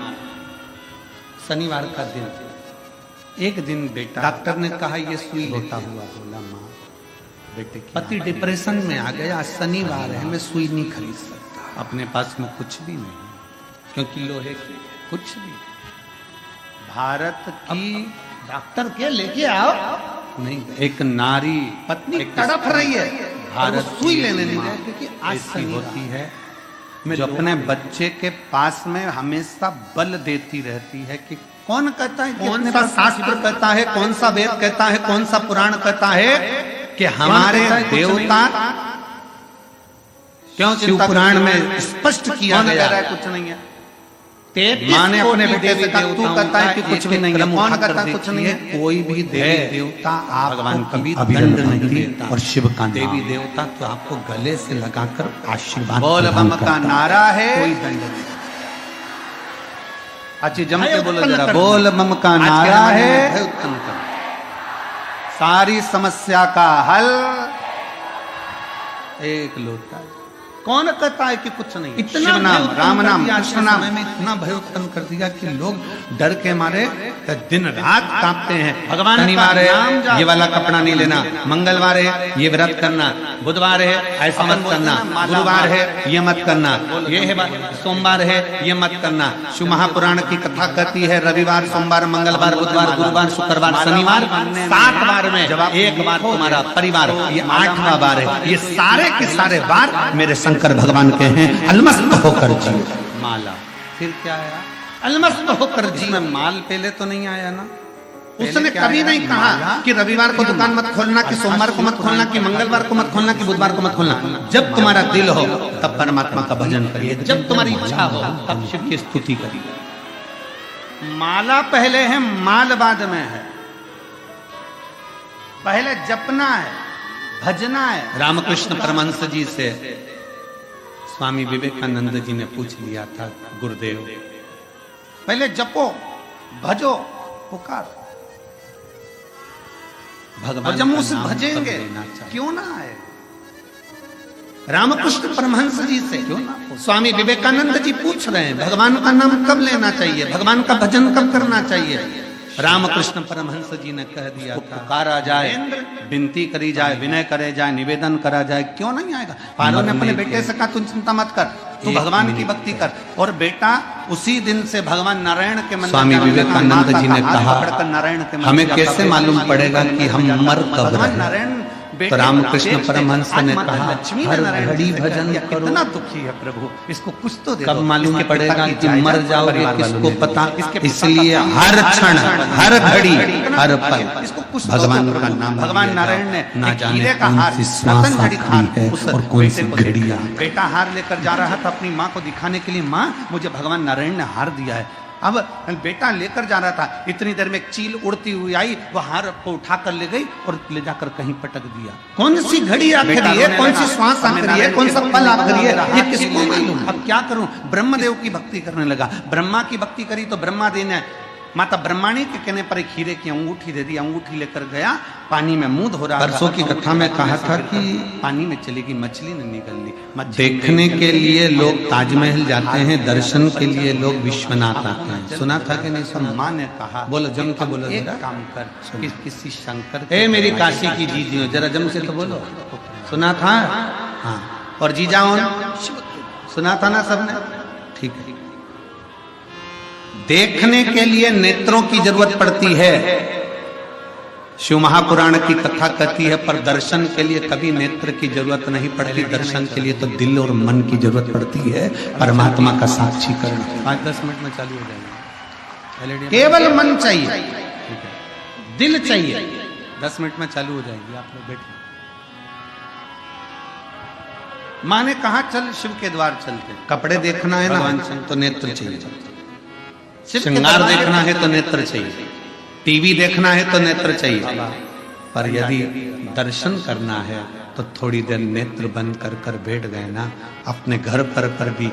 शनिवार का दिन। एक दिन बेटा, डॉक्टर ने कहा ये सुई होता हुआ बोला माँ बेटे पति डिप्रेशन में आ गया, शनिवार है मैं सुई नहीं खरीद सकता, अपने पास में कुछ भी नहीं क्योंकि लोहे की कुछ भी। भारत की डॉक्टर के लेके आओ, नहीं, एक नारी पत्नी तड़प रही है, भारत सुई लेने नहीं रहे क्योंकि आज ऐसी होती है जो अपने बच्चे के पास में हमेशा बल देती रहती है कि कौन कहता है, कौन सा शास्त्र कहता है, कौन सा वेद कहता है, कौन सा पुराण कहता है कि हमारे देवता, क्यों शिव पुराण में स्पष्ट किया गया है कुछ नहीं है। माँ ने अपने बेटे से कहा तू कहता है कि कुछ भी नहीं है, कौन कहता कुछ नहीं है। कोई भी देवी देवता भगवान कभी दंड नहीं देता, और शिव का देवी देवता तो आपको गले से लगाकर आशीर्वाद बोल बम का नारा है, कोई दंड नहीं। अच्छी जम के बोलो जरा, बोल बम का नारा है, सारी समस्या का हल एक लोटा। कौन कहता है कि कुछ नहीं। इतना नाम, राम नाम, कृष्ण नाम में इतना भय उत्पन्न कर दिया कि लोग डर के मारे दिन रात कांपते हैं। भगवान शनिवार है ये वाला कपड़ा नहीं लेना, मंगलवार है ये व्रत करना, बुधवार है ऐसा मत करना, गुरुवार है ये मत करना, ये है सोमवार है ये मत करना। शिव महापुराण की कथा कहती है रविवार, सोमवार, मंगलवार, बुधवार, गुरुवार, शुक्रवार, शनिवार, 7 बार में एक बार तुम्हारा परिवार, ये 8वां बार है। ये सारे के सारे बार मेरे शंकर भगवान के हैं, अलमस्त होकर जियो। माला फिर क्या आया, अलमस्त होकर जी में माल पहले तो नहीं आया ना, उसने कभी नहीं कहा कि रविवार को दुकान मत खोलना, कि सोमवार को मत खोलना, कि मंगलवार को मत खोलना, कि बुधवार को मत खोलना। जब तुम्हारा दिल हो तब परमात्मा का भजन करिए, जब तुम्हारी इच्छा हो तब शिव की स्तुति करिए। माला पहले है, माल बाद में है। पहले जपना है, भजना है। रामकृष्ण परमहंस जी से स्वामी विवेकानंद जी ने पूछ लिया था, गुरुदेव पहले जपो, भजो, पुकार, भगवान जब मुझसे भजेंगे क्यों ना आए। रामकृष्ण परमहंस जी से क्यों ना, स्वामी विवेकानंद जी पूछ रहे हैं भगवान का नाम कब लेना चाहिए, भगवान का भजन कब करना चाहिए। रामकृष्ण परमहंस जी ने कह दिया था, पुकारा जाए, विनती करी जाए, विनय करे जाए, निवेदन करा जाए, क्यों नहीं आएगा। पारो ने अपने बेटे से कहा तू चिंता मत कर, तू भगवान की भक्ति कर। और बेटा उसी दिन से भगवान नारायण के मंदिर, स्वामी विवेकानंद जी ने कहा नारायण के हमें कैसे मालूम पड़ेगा कि हम मर कब रहे। नारायण तो रामकृष्ण परमहंस ने कहा हर घड़ी भजन करो। कितना दुखी है प्रभु, इसको कुछ तो दे। कब मालूम पड़ेगा कि मर जाओगे किसको पता, इसलिए हर क्षण, हर घड़ी, हर पल भगवान का नाम। भगवान नारायण ने ना जाने कौन सी श्वास आती है और कौन सी घड़ी आती है। बेटा हार लेकर जा रहा था अपनी माँ को दिखाने के लिए, माँ मुझे भगवान नारायण ने हार दिया है। अब बेटा लेकर जा रहा था, इतनी देर में एक चील उड़ती हुई आई, वो हार को उठा कर ले गई और ले जाकर कहीं पटक दिया। कौन सी घड़ी आखिरी है, कौन सी श्वास आखिरी है, कौन सा पल आखिरी है, ये किसको मालूम। अब क्या करूं, ब्रह्मदेव की भक्ति करने लगा। ब्रह्मा की भक्ति करी तो ब्रह्मा देने, माता ब्रह्माणी के कहने पर एक हीरे की अंगूठी दे दी। अंगूठी लेकर गया, पानी में मुंह धो रहा था। परसों की कथा में कहा था कि पानी में चली गई, मछली ने निकल ली। देखने के लिए लोग ताजमहल जाते हैं, दर्शन के लिए लोग विश्वनाथ आते हैं। सुना था कि नहीं सुना। माँ ने कहा बोलो जम के बोलो, एक काम कर, किसी शंकर, ए मेरी काशी की जीजियो जरा जम से तो बोलो। सुना था, हाँ। और जीजा सुना था ना सबने, ठीक है। देखने के लिए नेत्रों की जरूरत पड़ती है, शिव महापुराण की कथा कहती है, पर दर्शन के लिए कभी नेत्र की जरूरत नहीं पड़ती। दर्शन के लिए तो दिल और मन की जरूरत पड़ती है, परमात्मा का साक्षीकरण। 5-10 मिनट में चालू हो जाएगा। केवल मन चाहिए, दिल चाहिए। 10 मिनट में चालू हो जाएगी, आप लोग बैठिए। माँ ने कहा चल शिव के द्वार चलते। कपड़े देखना है ना तो नेत्र चाहिए, श्रृंगार देखना है तो नेत्र चाहिए, टीवी देखना है तो नेत्र चाहिए, पर यदि दर्शन करना है तो थोड़ी देर नेत्र बंद कर कर बैठ गए ना अपने घर पर भी।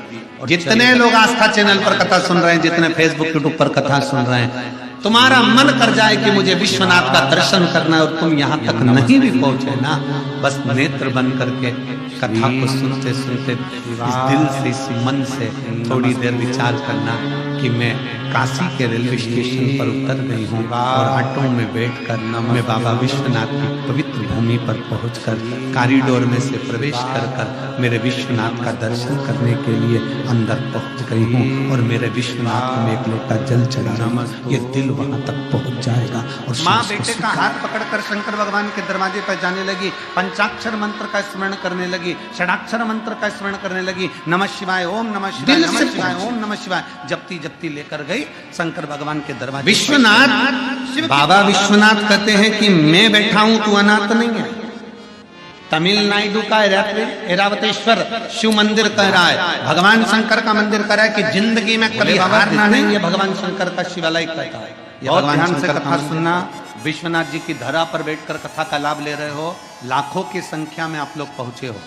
जितने लोग आस्था चैनल पर कथा सुन रहे हैं, जितने फेसबुक यूट्यूब पर कथा सुन रहे हैं, तुम्हारा मन कर जाए कि मुझे विश्वनाथ का दर्शन करना है और तुम यहाँ तक नहीं भी पहुंचे ना, बस नेत्र बंद करके कथा को सुनते सुनते इस दिल से, इस मन से थोड़ी देर विचार करना कि मैं काशी के रेलवे स्टेशन पर उतर गई हूँ और ऑटो में बैठकर मैं बाबा विश्वनाथ की पवित्र भूमि पर पहुंचकर कॉरिडोर में से प्रवेश कर मेरे विश्वनाथ का दर्शन करने के लिए अंदर पहुंच गई हूँ और मेरे विश्वनाथ को मैं एक लोटा जल चढ़ाना, ये दिल वहां तक पहुंच जाएगा। और माँ बेटे का हाथ पकड़कर शंकर भगवान के दरवाजे पर जाने लगी, पंचाक्षर मंत्र का स्मरण करने लगी, षडाक्षर मंत्र का स्मरण करने लगी, नमः शिवाय ओम नमः शिवाय नमः शिवाय ओम नमः शिवाय जपती जपती लेकर गई शंकर भगवान के दरवाजे। विश्वनाथ, बाबा विश्वनाथ कहते हैं कि मैं बैठा हूं, तू अनाथ नहीं है। तमिलनाडु का ऐरावतेश्वर शिव मंदिर कह रहा है, भगवान शंकर का मंदिर कह रहा है कि जिंदगी में कभी हारना नहीं, ये भगवान शंकर का शिवालय कहता है। बहुत ध्यान से कथा सुनना, विश्वनाथ जी की धरा पर बैठकर कथा का लाभ ले रहे हो, लाखों की संख्या में आप लोग पहुंचे हो।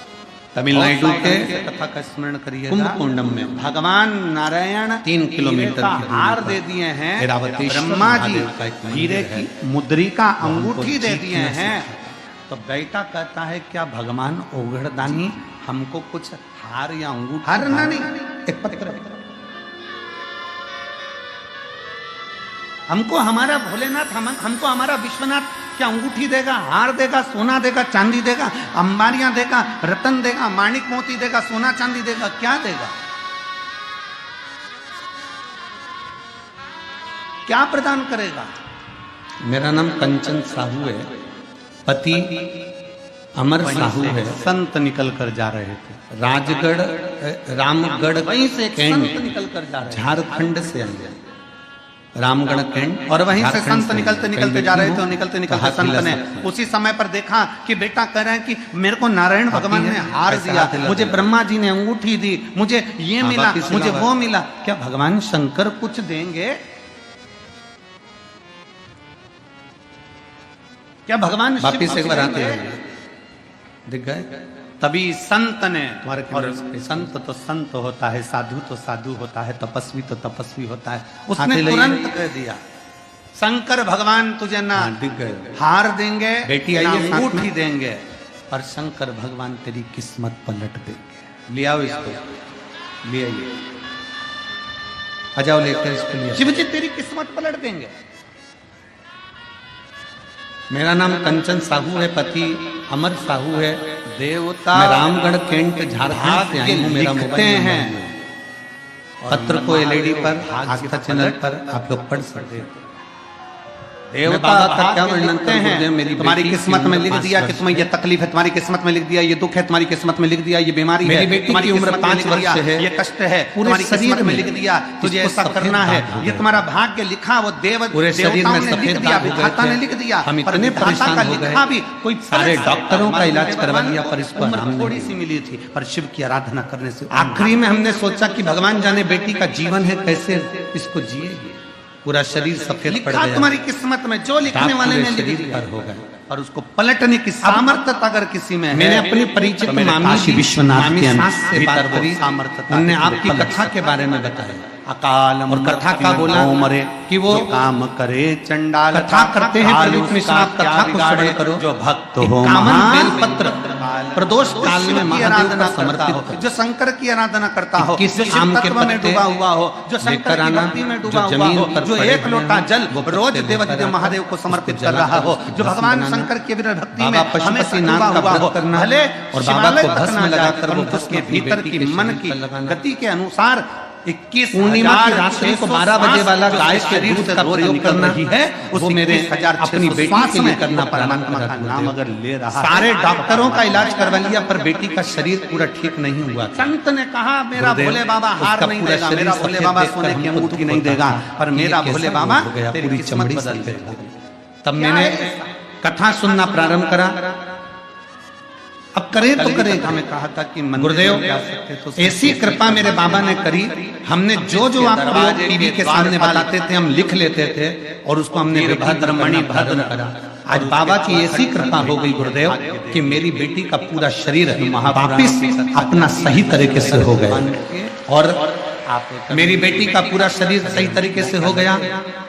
तमिलनाडु के कथा का स्मरण करिए, कुंभकोणम में भगवान नारायण 3 किलोमीटर का हार दे दिए हैं, ब्रह्मा जी हीरे की मुद्रिका अंगूठी दे दिए हैं। तो बेटा कहता है क्या भगवान ओघड़दानी हमको कुछ हार या अंगूठी? हारना नहीं, एक पत्र हमको हमारा भोलेनाथ हमको हमारा विश्वनाथ क्या अंगूठी देगा, हार देगा, सोना देगा, चांदी देगा, अंबारियां देगा, रतन देगा, माणिक मोती देगा, सोना चांदी देगा, क्या देगा? क्या प्रदान करेगा? मेरा नाम कंचन साहू है, पति अमर साहू है। संत निकल कर जा रहे थे, राजगढ़ रामगढ़ वहीं से एक कैंट संत निकल कर जा रहे थे, झारखंड से आए, रामगढ़ कैंट, और वहीं से संत निकलते निकलते जा रहे थे और निकलते निकलते संत ने उसी समय पर देखा कि बेटा कह रहे हैं कि मेरे को नारायण भगवान ने हार दिया, मुझे ब्रह्मा जी ने अंगूठी दी, मुझे ये मिला, मुझे वो मिला, क्या भगवान शंकर कुछ देंगे? क्या भगवान वापिस एक बार आते हैं, दिख गए? तभी संत ने, और संत तो संत होता है, साधु तो साधु होता है, तपस्वी तो तपस्वी होता है, उसने तुरंत कह दिया शंकर भगवान तुझे ना दिख गए, हार देंगे, बेटी ना आइए अंगूठी देंगे, और शंकर भगवान तेरी किस्मत पलट देंगे। ले आओ इसको, ले आइए, आ जाओ लेकर इसको लिया। शिव जी तेरी किस्मत पलट देंगे। मेरा नाम कंचन साहू है, पति अमर साहू है, देवता मैं रामगढ़ कैंट झारखंड से आई हूँ। मेरा मोबाइल हैं पत्र को एलईडी पर आस्था चैनल पर आप लोग पढ़ सकते हैं। देवता का क्या वर्णन हैं, मेरी तुम्हारी किस्मत में लिख दिया कि तुम्हें ये तकलीफ है, तुम्हारी किस्मत में लिख दिया ये दुख है, तुम्हारी किस्मत में लिख दिया ये बीमारी है, मेरी बेटी की उम्र 5 वर्ष है, ये कष्ट है, तुम्हारी किस्मत में लिख दिया तुझे ऐसा करना है, ये तुम्हारा भाग्य लिखा, वो देवताओं ने लिख दिया, विधाता ने लिख दिया। हम इतने परेशान हो गए, भी कोई सारे डॉक्टरों का इलाज करवा दिया, पर इस पर थोड़ी सी मिली थी, पर शिव की आराधना करने से आखिरी में हमने सोचा कि भगवान जाने बेटी का जीवन है, कैसे इसको जिएगी। पूरा शरीर सफेद पड़ गया, तुम्हारी किस्मत में जो लिखने वाले ने लिख दिया हो गया, और उसको पलटने की सामर्थ्य अगर किसी में है। मैंने अपनी परिचित मामी विश्वनाथ के साथ से बात करी, उन्होंने आपकी कथा के बारे में बताया, अकाल और कथा का बोला मरे कि वो काम करे चंडाल, कथा करते हैं प्रदीप मिश्रा, आप कथा को श्रवण करो, जो भक्त हो कामन बेलपत्र प्रदोष काल में महादेव को समर्पित हो, जो शंकर की आराधना करता हो, जो शिव आम के तत्व में डूबा हुआ हो, जो शंकर की भक्ति में डूबा हुआ हो, जो एक लोटा जल रोज देवाधिदेव महादेव को समर्पित कर रहा हो, जो भगवान शंकर की भक्ति में हमेशा डूबा हुआ हो, भले और बाबा को भस्म लगाकर वो उसके भीतर की मन की गति के अनुसार 21 पूर्णिमा की रात्रि को 12 बजे वाला गाय के दूध का प्रयोग करना है, वो मेरे अपनी बेटी के लिए करना परमात्मा का नाम अगर ले रहा है। सारे डॉक्टरों का इलाज करवा लिया, पर बेटी का शरीर पूरा ठीक नहीं हुआ। संत ने कहा मेरा भोले बाबा हार नहीं देगा, मेरा भोले बाबा सोने की अंगूठी नहीं देगा, पर मेरा भोले बाबा पूरी चमड़ी बदल देगा। तब मैंने कथा सुनना प्रारंभ करा। अब करे तो करे, हमें कहा था कि गुरुदेव ऐसी कृपा मेरे बाबा ने करी, हमने जो जो आप प्रयोग टीवी के सामने बताते थे हम लिख लेते थे और उसको हमने भद्रमणि भद्र करा। आज बाबा की ऐसी कृपा हो गई गुरुदेव कि मेरी बेटी का पूरा शरीर वापिस अपना सही तरीके से हो गया। और मेरी बेटी का पूरा शरीर सही तरीके से हो गया।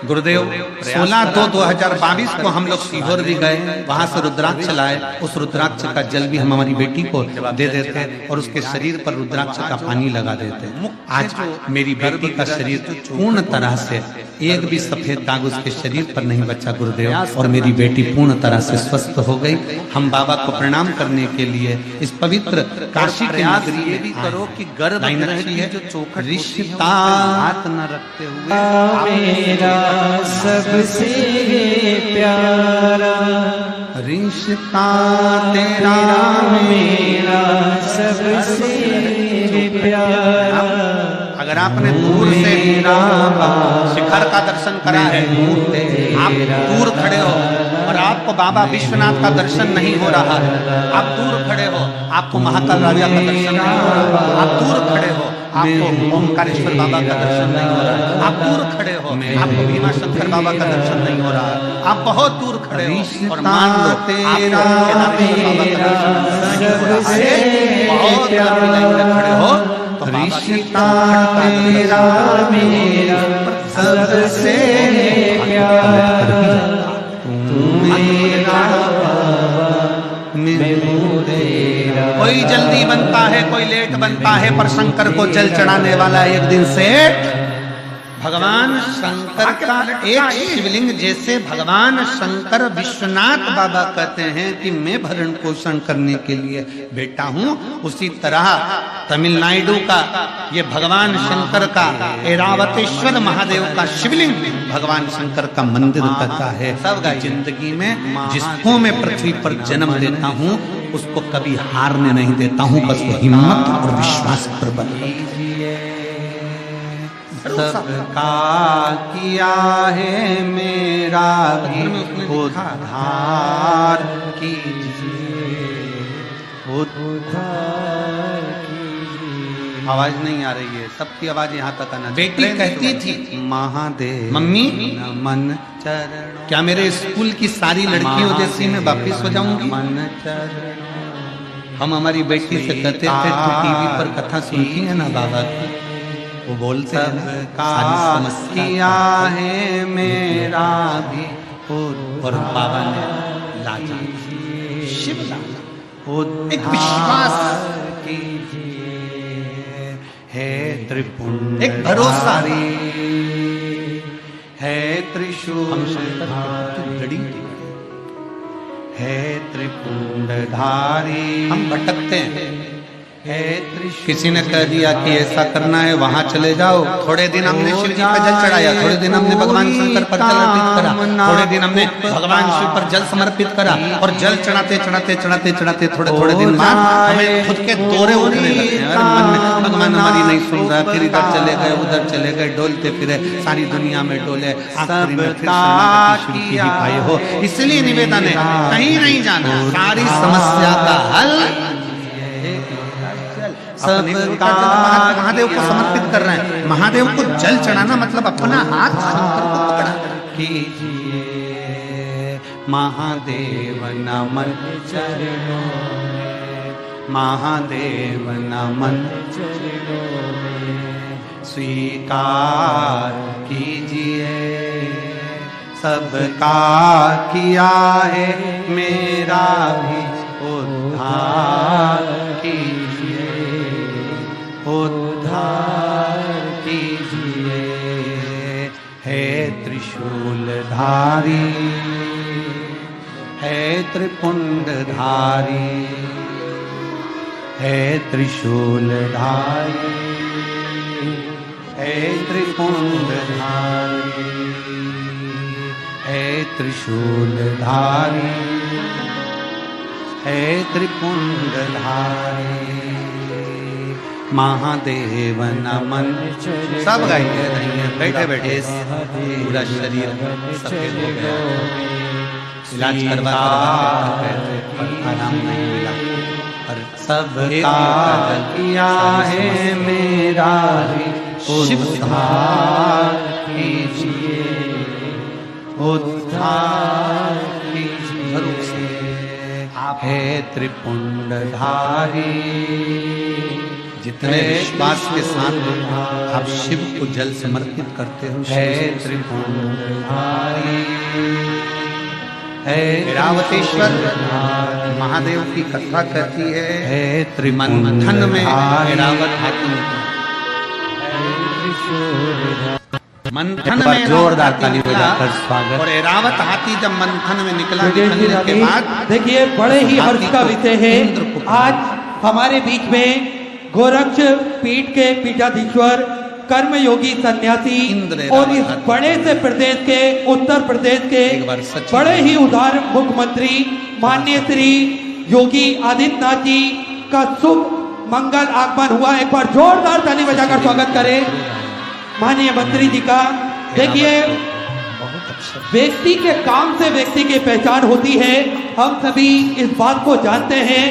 गुरुदेव 16/2/2022 को हम लोग सीहोर भी गए, वहां से रुद्राक्ष लाए। उस रुद्राक्ष का जल भी हम हमारी बेटी को दे देते और उसके शरीर पर रुद्राक्ष का पानी लगा देते। आज मेरी बेटी का शरीर पूर्ण तरह से एक भी सफेद दाग उसके शरीर पर नहीं बचा गुरुदेव, और मेरी बेटी पूर्ण तरह से स्वस्थ हो गई। हम बाबा को प्रणाम करने के लिए इस पवित्र काशी के नगरी में भी करो कि गर्भ है जो चौखट रिश्ता हाथ न रखते हुए मेरा सबसे प्यारा रिश्ता तेरा मेरा सबसे प्यारा। अगर आपने दूर से शिखर का दर्शन करा है, आप दूर खड़े हो और आपको बाबा विश्वनाथ का दर्शन नहीं हो रहा है, आप दूर खड़े हो आपको महाकाल राजा का दर्शन नहीं हो रहा है, आप दूर खड़े हो आपको ओंकारेश्वर बाबा का दर्शन नहीं हो रहा है, आप दूर खड़े हो आपको भीमा शंकर बाबा का दर्शन नहीं हो रहा है, आप बहुत दूर खड़े हो और मान लो आपको केदारेश्वर बाबा का दर्शन नहीं हो रहा है, बहुत लंबी लाइन में खड़े हो तो रिश्ता तेरा मेरा सबसे प्यारा कोई जल्दी बनता है कोई लेट बनता है, पर शंकर को जल चढ़ाने वाला एक दिन सेठ। भगवान शंकर का एक शिवलिंग जैसे भगवान शंकर विश्वनाथ बाबा कहते हैं कि मैं भरण पोषण करने के लिए बेटा हूँ, उसी तरह तमिलनाडु का ये भगवान शंकर का ऐरावतेश्वर महादेव का शिवलिंग भगवान शंकर का मंदिर कहता है। सब जिंदगी में जिसको मैं पृथ्वी पर जन्म लेता हूँ उसको कभी हारने नहीं देता हूँ, बस वो हिम्मत और विश्वास पर बल। सबका किया है मेरा भी उद्धार कीजिए, उद्धार कीजिए। आवाज नहीं आ रही है, सबकी आवाज यहाँ तक आना। बेटी कहती थी महादेव मम्मी मन चरण, क्या मेरे स्कूल की सारी लड़कियों जैसी मैं वापिस हो जाऊंगी? मन चरण। हम हमारी बेटी से कहते थे तू टीवी पर कथा सुनती है ना बाबा की, वो बोलते हैं सारी समस्या है मेरा भी, और बाबा ने लाजा शिव लाजा एक विश्वास कीजिए है त्रिपुंड, एक भरोसा है त्रिशूल है त्रिपुंडधारी। हम भटकते हैं, किसी ने कह दिया कि ऐसा करना है वहां चले जाओ, थोड़े दिन हमने शिव जी पर जल चढ़ाया, थोड़े दिन हमने भगवान शंकर पर जल अर्पित करा, थोड़े दिन हमने भगवान शिव पर जल समर्पित करा, और जल चढ़ाते चढ़ाते चढ़ाते चढ़ाते थोड़े थोड़े दिन बाद हमें खुद के दौरे उठने लगते हैं। मन में भगवान हमारी नहीं सुन रहा, फिर इधर चले गए उधर चले गए, डोलते फिरे सारी दुनिया में डोले, आखिरी में फिर शिव जी ही पाए हो। इसलिए निवेदन है कहीं नहीं जाना, सारी समस्या का हल सबका महादेव को समर्पित कर रहे हैं। महादेव को जल चढ़ाना मतलब अपना हाथ शंकर को पकड़ा कीजिए। महादेव नमन चरणों में, महादेव नमन चरणों में, स्वीकार कीजिए सबका किया है मेरा भी उद्धार कीजिए, उद्धार कीजिए है त्रिशूलधारी है त्रिपुंडधारी है त्रिशूलधारी है त्रिपुंडधारी है त्रिशूलधारी है त्रिपुंडधारी। महादेव नमन सब गाएंगे, बैठे बैठे पूरा शरीर सफेद हो गया, इलाज करवा आराम नहीं मिला, और सब किया है मेरा उद्धार कीजिए, उद्धार कीजिए है त्रिपुंडधारी जितने विश्वास के साथ आप शिव को जल समर्पित करते हो, है त्रिपुंडधारी, है ऐरावतेश्वर महादेव की कथा कहती है त्रिपुंडधारी, मंथन में ऐरावत हाथी निकला। मंथन में जोरदार ताली बजाकर स्वागत। और ऐरावत हाथी जब मंथन में निकला, निकलने के बाद देखिए बड़े ही हर्ष का विषय है, आज हमारे बीच में गोरक्ष पीठ के पीठाधीश्वर कर्मयोगी सन्यासी और इस बड़े से प्रदेश के उत्तर प्रदेश के बड़े ही उदार मुख्यमंत्री माननीय श्री योगी आदित्यनाथ जी का शुभ मंगल आगमन हुआ। एक बार जोरदार ताली बजाकर स्वागत करें माननीय मंत्री जी का। देखिए व्यक्ति के काम से व्यक्ति की पहचान होती है, हम सभी इस बात को जानते हैं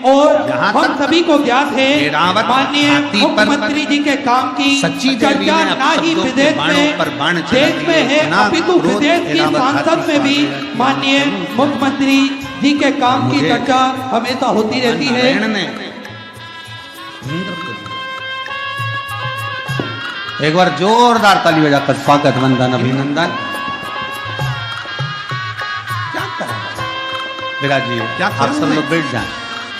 और हम सभी को ज्ञात है माननीय मुख्यमंत्री जी के काम की चर्चा ना ही विदेश में देश में है अपितु विदेश की सांसद में भी माननीय मुख्यमंत्री जी के काम की चर्चा हमेशा होती रहती है। एक बार जोरदार ताली बजाकर स्वागत, वंदन, अभिनंदन। क्या करें विराज जी, क्या आप सब लोग बैठ जाएं।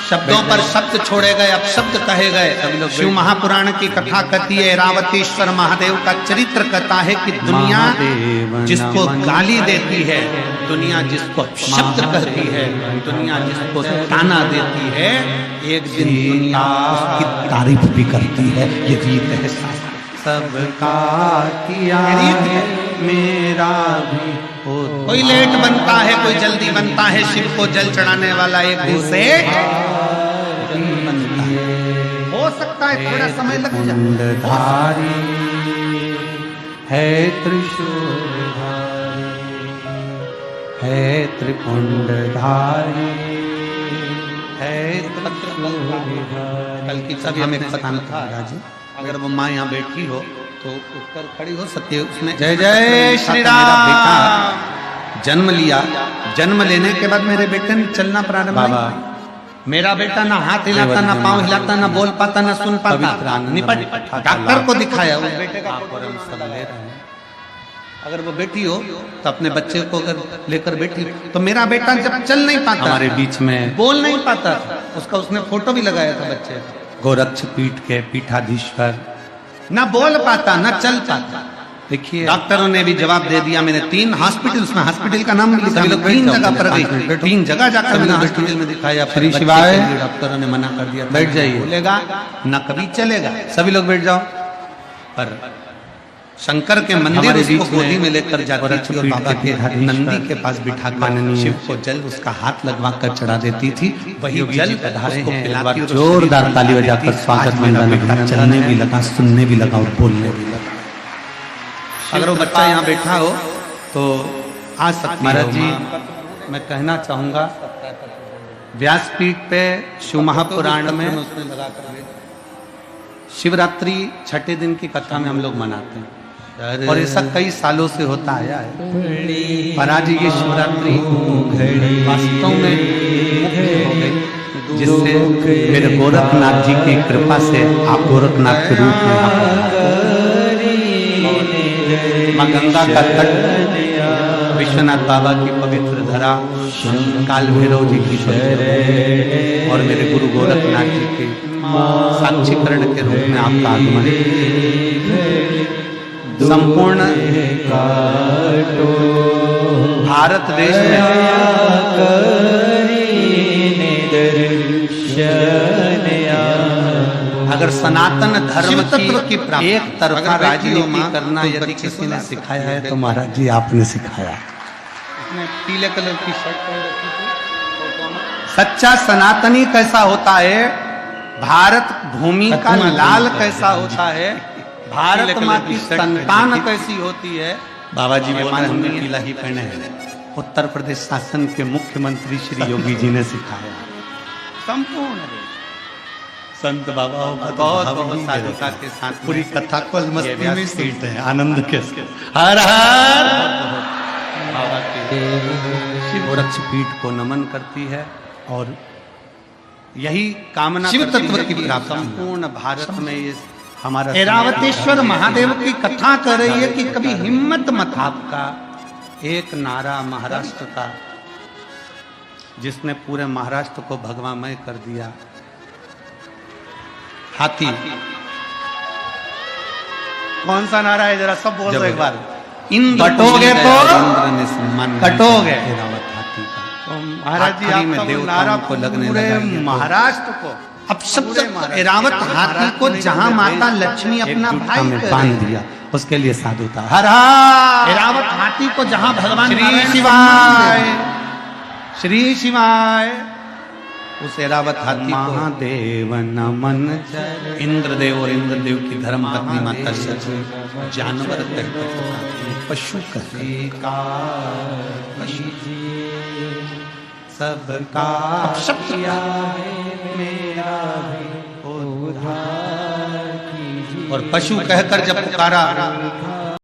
शब्दों पर शब्द छोड़े गए, अब शब्द कहे गए। शिव महापुराण की कथा कहती है, ऐरावतेश्वर महादेव का चरित्र कहता है कि दुनिया जिसको गाली देती है, दुनिया जिसको शब्द कहती है, दुनिया जिसको ताना देती है, एक दिन दुनिया उसकी तारीफ भी करती है। ये रीत है सबका किया है मेरा भी हो। कोई लेट बनता है, कोई जल्दी बनता है। शिव को जल चढ़ाने वाला एक दिन से बनता है। हो सकता है थोड़ा समय लग जाए। है त्रिशूलधारी, है त्रिपुंडधारी, है त्रिशूलधारी। कल की सभी हमें बताना था राजी, अगर वो माँ यहाँ बैठी हो तो उठकर खड़ी हो सकती है। उसने जय जय श्री राम जन्म लिया। जन्म लेने के बाद मेरे बेटे ने चलना प्रारंभ किया। मेरा बेटा ना हाथ हिलाता, ना पाँव हिलाता, ना बोल पाता, ना सुन पाता। निपट डॉक्टर को दिखाया, उस बेटे का फोटो हम सब ले रहे हैं। अगर वो बेटी हो तो अपने बच्चे को अगर लेकर बैठी, तो मेरा बेटा जब चल नहीं पाता, हमारे बीच में बोल नहीं पाता, उसका उसने फोटो भी लगाया था बच्चे। गोरक्ष पीठ के पीठाधीश्वर ना बोल पाता, ना चल पाता। देखिए डॉक्टरों ने भी जवाब दे दिया। मैंने 3 हॉस्पिटल, उसमें हॉस्पिटल का नाम भी लिखा, 3 जगह पर गई, 3 जगह जाकर मैंने हॉस्पिटल में दिखाया। श्री शिवाय डॉक्टरों ने मना कर दिया, बैठ जाइए, बोलेगा ना कभी चलेगा। सभी लोग बैठ जाओ। पर शंकर के मंदिर उसको गोदी में लेकर जाती थी और बाबा के नंदी के पास बिठा कर शिव को जल उसका हाथ लगवा कर चढ़ा देती थी। वही जल उसको पिलाती और जोरदार ताली बजाकर स्वागत, वंदन, चलने भी लगा, सुनने भी लगा और बोलने भी लगा। अगर वो बच्चा यहाँ बैठा हो तो आ सकती महाराज जी, मैं कहना चाहूंगा, व्यासपीठ पे शिव महापुराण में शिवरात्रि छठे दिन की कथा में हम लोग मनाते हैं और ऐसा कई सालों से होता आया है। पर आज ये शिवरात्रि वास्तव में मुख्य हो गई, जिससे मेरे गोरखनाथ जी की कृपा से आप गोरखनाथ के रूप में मां गंगा का तट, विश्वनाथ बाबा की पवित्र धरा, काल भैरव जी की और मेरे गुरु गोरखनाथ जी के साक्षीकरण के रूप में आपका आगमन संपूर्ण भारत देश में अगर सनातन धर्म की एक तरफा राजनीति करना यदि किसी ने सिखाया है तो महाराज जी आपने सिखाया। उसने पीले कलर की शर्ट पहन रखी थी। सच्चा सनातनी कैसा होता है, भारत भूमि का लाल कैसा होता है, भारत माँ की संतान कैसी होती है। बाबा जी हमने पीला ही पहने हैं। उत्तर प्रदेश शासन के मुख्यमंत्री श्री योगी जी ने सिखाया। संपूर्ण संत बाबा बहुत बहुत साधुता के साथ पूरी कथा को मस्ती में सुनते हैं, आनंद के हर हर बाबा के शिव गोरक्ष पीठ को नमन करती है। और यही कामना शिव करती तत्व है की कि प्राप्ति। संपूर्ण भारत में ये हमारा ऐरावतेश्वर महादेव की कथा कर रही है कि कभी हिम्मत मत हार। आपका एक नारा महाराष्ट्र का जिसने पूरे महाराष्ट्र को भगवामय कर दिया, हाथी। कौन सा नारा है, जरा सब बोल दो एक बार। इंद्र कटोगे को तो इंद्र ने सम्मान कटोगे। ऐरावत हाथी का। तो महाराज जी आखिरी में आपका वो देवताओं नारा को लगने पूरे लगा ये तो। महाराष्ट्र को, अब सबसे पूरे महाराष्ट्र- ऐरावत हाथी को जहां माता लक्ष्मी अपना भाई में कह बांध रही है। दिया, उसके लिए साधु था। हर हर ऐरावत हाथी को जहां भगवान श्री नारायण शिवाय, सम्मान दे श्री शिवाय। उस ऐरावत हाथी को महादेव नमन इंद्रदेव और इंद्रदेव की धर्म पत्नी माता सच जानवर कहकर पुकारते हैं, पशु कहकर सबका अब शब्द और पशु कहकर जब पुकारा